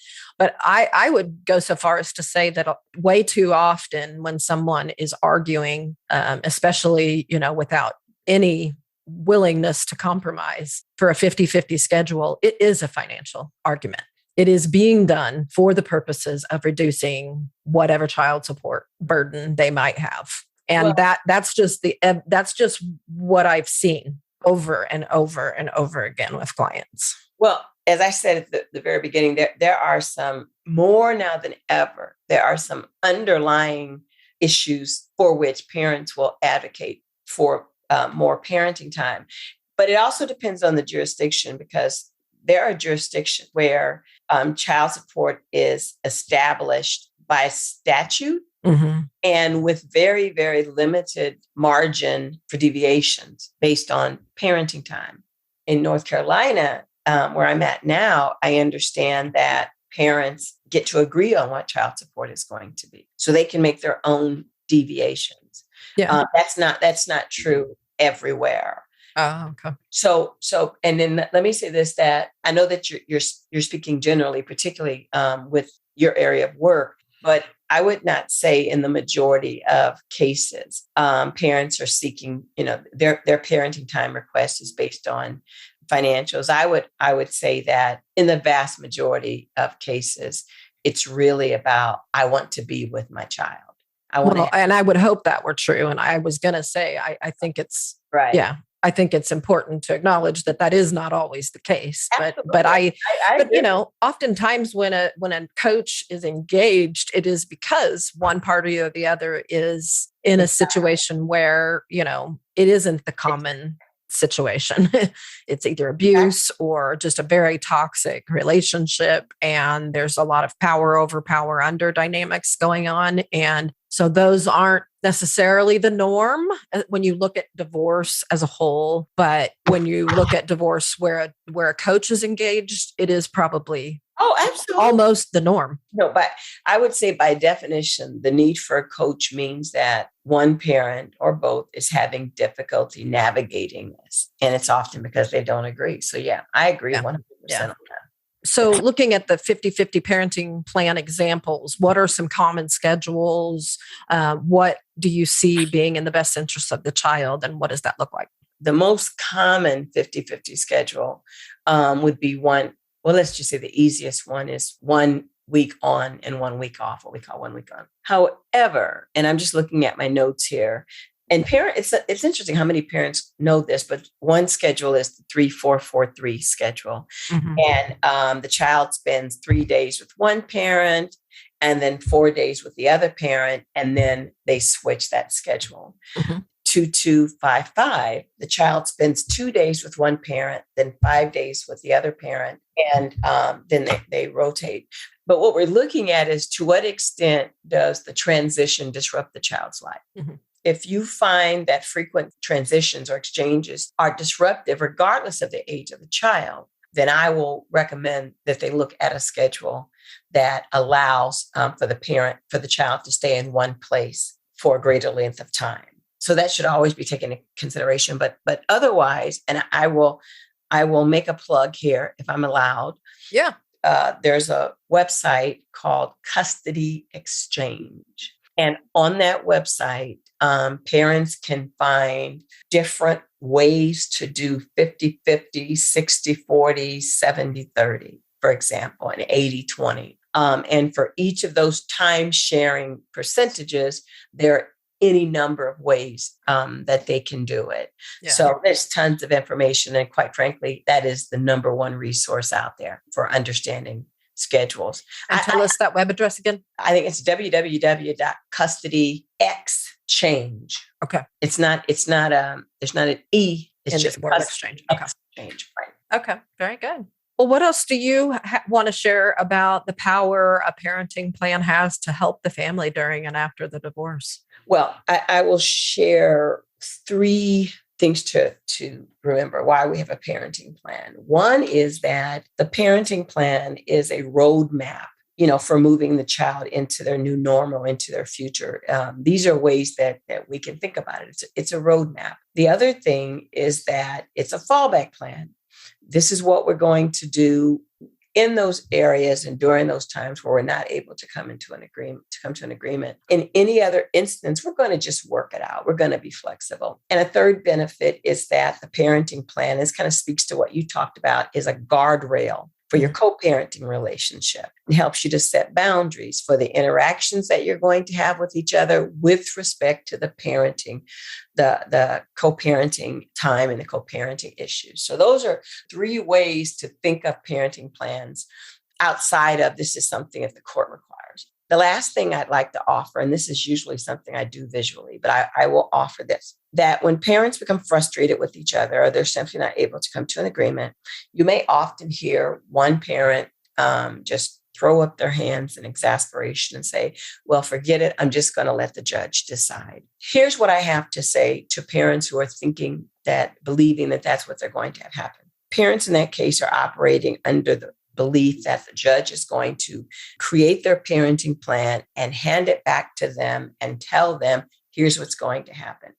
D: I would go so far as to say that way too often when someone is arguing, especially, without any willingness to compromise for a 50-50 schedule, it is a financial argument. It is being done for the purposes of reducing whatever child support burden they might have. And that's just what I've seen over and over and over again with clients.
C: Well, as I said at the very beginning, there are some, more now than ever, there are some underlying issues for which parents will advocate for more parenting time. But it also depends on the jurisdiction, because there are jurisdictions where child support is established by statute and with very, very limited margin for deviations based on parenting time. In North Carolina, where I'm at now, I understand that parents get to agree on what child support is going to be, so they can make their own deviations. Yeah, that's not true everywhere.
D: Oh, okay.
C: So, and then let me say this: that I know that you're speaking generally, particularly with your area of work, but I would not say in the majority of cases, parents are seeking, their parenting time request is based on financials. I would say that in the vast majority of cases, it's really about, I want to be with my child.
D: And I would hope that were true. And I was going to say, I think it's right. Yeah. I think it's important to acknowledge that is not always the case, but oftentimes when a coach is engaged, it is because one party or the other is in a situation where, it isn't the common situation. It's either abuse or just a very toxic relationship. And there's a lot of power over power under dynamics going on. And so those aren't necessarily the norm when you look at divorce as a whole. But when you look at divorce where a coach is engaged, it is probably absolutely almost the norm.
C: No, but I would say by definition, the need for a coach means that one parent or both is having difficulty navigating this. And it's often because they don't agree. So yeah, I agree 100% on that.
D: So looking at the 50-50 parenting plan examples, what are some common schedules? What do you see being in the best interest of the child? And what does that look like?
C: The most common 50-50 schedule would be let's just say the easiest one is 1 week on and 1 week off, what we call 1 week on. However, and I'm just looking at my notes here, and it's interesting how many parents know this, but one schedule is the 3-4-4-3 schedule. And the child spends 3 days with one parent and then 4 days with the other parent, and then they switch that schedule. 2-2-5-5, the child spends 2 days with one parent, then 5 days with the other parent, and then they rotate. But what we're looking at is, to what extent does the transition disrupt the child's life? If you find that frequent transitions or exchanges are disruptive, regardless of the age of the child, then I will recommend that they look at a schedule that allows for the child to stay in one place for a greater length of time. So that should always be taken into consideration. But otherwise, and I will make a plug here if I'm allowed.
D: Yeah.
C: there's a website called Custody Exchange. And on that website, parents can find different ways to do 50-50, 60-40, 70-30, for example, and 80-20. And for each of those time sharing percentages, there are any number of ways that they can do it. Yeah. So there's tons of information. And quite frankly, that is the number one resource out there for understanding schedules.
D: And tell us that web address again.
C: I think it's www.custodyexchange.
D: Okay.
C: There's not an E. It's just
D: word exchange. Okay.
C: Exchange. Right.
D: Okay. Very good. Well, what else do you want to share about the power a parenting plan has to help the family during and after the divorce?
C: Well, I will share 3 things to remember why we have a parenting plan. One is that the parenting plan is a roadmap, for moving the child into their new normal, into their future. These are ways that we can think about it. It's a roadmap. The other thing is that it's a fallback plan. This is what we're going to do in those areas and during those times where we're not able to come to an agreement. In any other instance, we're going to just work it out. We're going to be flexible. And a third benefit is that the parenting plan kind of speaks to what you talked about, is a guardrail for your co-parenting relationship. It helps you to set boundaries for the interactions that you're going to have with each other with respect to the parenting, the co-parenting time and the co-parenting issues. So those are 3 ways to think of parenting plans outside of this is something that the court requires. The last thing I'd like to offer, and this is usually something I do visually, but I will offer this, that when parents become frustrated with each other or they're simply not able to come to an agreement, you may often hear one parent just throw up their hands in exasperation and say, well, forget it. I'm just going to let the judge decide. Here's what I have to say to parents who are believing that that's what they're going to have happen. Parents in that case are operating under the belief that the judge is going to create their parenting plan and hand it back to them and tell them, here's what's going to happen.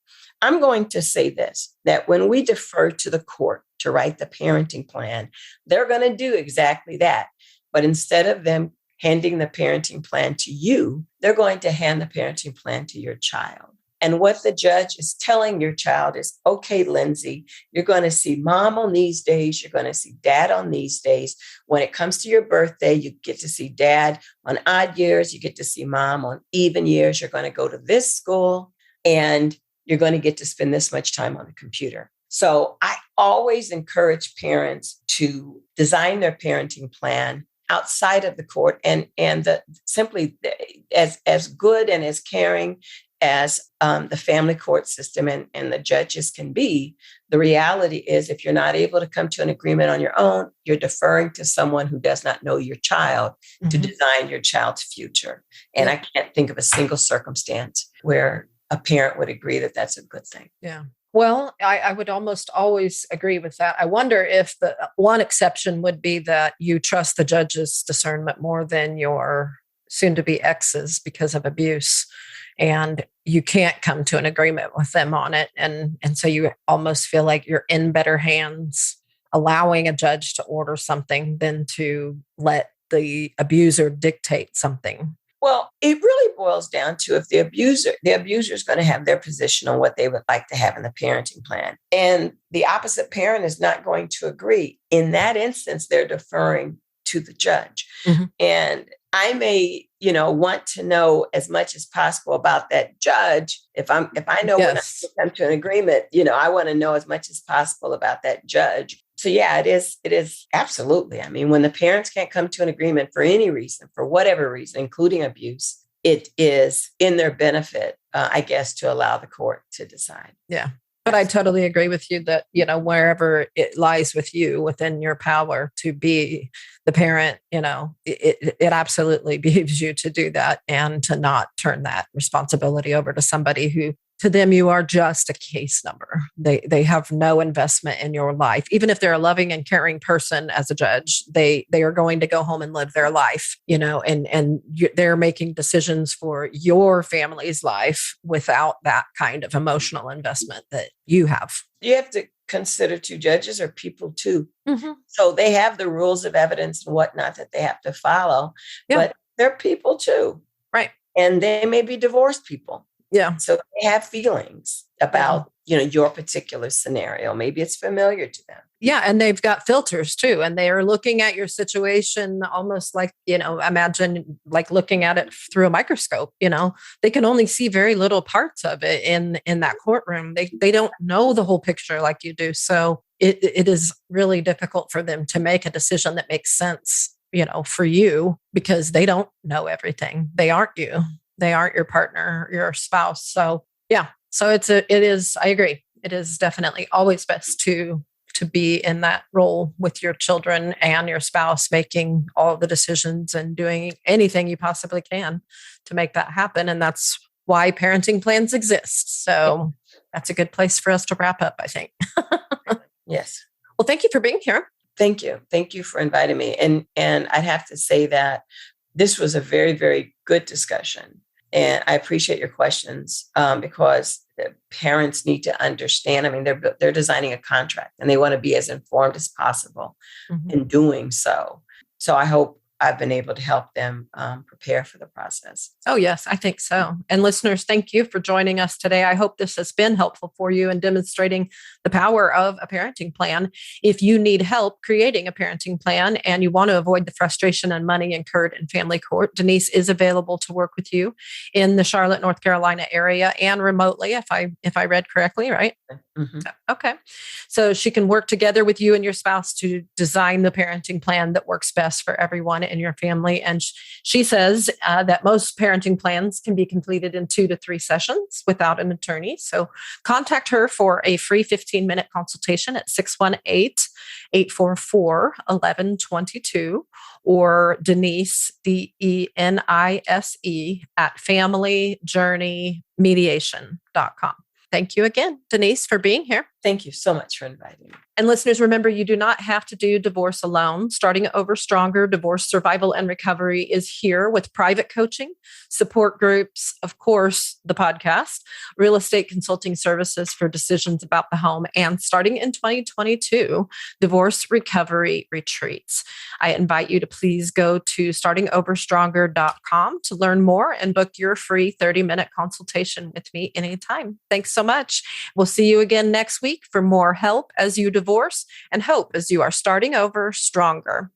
C: I'm going to say this, that when we defer to the court to write the parenting plan, they're going to do exactly that. But instead of them handing the parenting plan to you, they're going to hand the parenting plan to your child. And what the judge is telling your child is, okay, Lindsay, you're going to see mom on these days. You're going to see dad on these days. When it comes to your birthday, you get to see dad on odd years. You get to see mom on even years. You're going to go to this school and you're going to get to spend this much time on the computer. So I always encourage parents to design their parenting plan outside of the court and simply as good and as caring as the family court system and the judges can be. The reality is, if you're not able to come to an agreement on your own, you're deferring to someone who does not know your child to design your child's future. And I can't think of a single circumstance where a parent would agree that that's a good thing.
D: Yeah. Well, I would almost always agree with that. I wonder if the one exception would be that you trust the judge's discernment more than your soon-to-be ex's because of abuse, and you can't come to an agreement with them on it. And so you almost feel like you're in better hands allowing a judge to order something than to let the abuser dictate something.
C: Well, it really boils down to if the abuser is going to have their position on what they would like to have in the parenting plan, and the opposite parent is not going to agree. In that instance, they're deferring to the judge. And I may, want to know as much as possible about that judge. If I know when I come to an agreement, I want to know as much as possible about that judge. So yeah, it is absolutely. I mean, when the parents can't come to an agreement for any reason, for whatever reason, including abuse, it is in their benefit, I guess, to allow the court to decide.
D: Yeah. But I totally agree with you that, wherever it lies with you within your power to be the parent, it absolutely behooves you to do that and to not turn that responsibility over to somebody who to them, you are just a case number. They have no investment in your life. Even if they're a loving and caring person as a judge, they are going to go home and live their life, they're making decisions for your family's life without that kind of emotional investment that you have.
C: You have to consider two judges are people too.
D: Mm-hmm.
C: So they have the rules of evidence and whatnot that they have to follow, but they're people too.
D: Right.
C: And they may be divorced people.
D: Yeah.
C: So they have feelings about, your particular scenario. Maybe it's familiar to them.
D: Yeah. And they've got filters too. And they are looking at your situation almost like, imagine like looking at it through a microscope. They can only see very little parts of it in that courtroom. They don't know the whole picture like you do. So it is really difficult for them to make a decision that makes sense, for you, because they don't know everything. They aren't you. They aren't your partner, your spouse. So yeah. So it is, I agree. It is definitely always best to be in that role with your children and your spouse, making all the decisions and doing anything you possibly can to make that happen. And that's why parenting plans exist. So that's a good place for us to wrap up, I think.
C: Yes.
D: Well, thank you for being here.
C: Thank you. Thank you for inviting me. And I'd have to say that this was a very, very good discussion. And I appreciate your questions because the parents need to understand. I mean, they're designing a contract and they want to be as informed as possible in doing so. So I hope I've been able to help them prepare for the process.
D: Oh, yes, I think so. And listeners, thank you for joining us today. I hope this has been helpful for you in demonstrating the power of a parenting plan. If you need help creating a parenting plan and you want to avoid the frustration and money incurred in family court, Denise is available to work with you in the Charlotte, North Carolina area and remotely, if I read correctly, right? Mm-hmm. Okay. So she can work together with you and your spouse to design the parenting plan that works best for everyone in your family. And she says that most parenting plans can be completed in 2 to 3 sessions without an attorney. So contact her for a free 15-minute consultation at 618-844-1122 or Denise, Denise, at familyjourneymediation.com. Thank you again, Denise, for being here.
C: Thank you so much for inviting me.
D: And listeners, remember, you do not have to do divorce alone. Starting Over Stronger, Divorce Survival and Recovery is here with private coaching, support groups, of course, the podcast, real estate consulting services for decisions about the home, and starting in 2022, divorce recovery retreats. I invite you to please go to startingoverstronger.com to learn more and book your free 30-minute consultation with me anytime. Thanks so much. We'll see you again next week for more help as you divorce and hope as you are starting over stronger.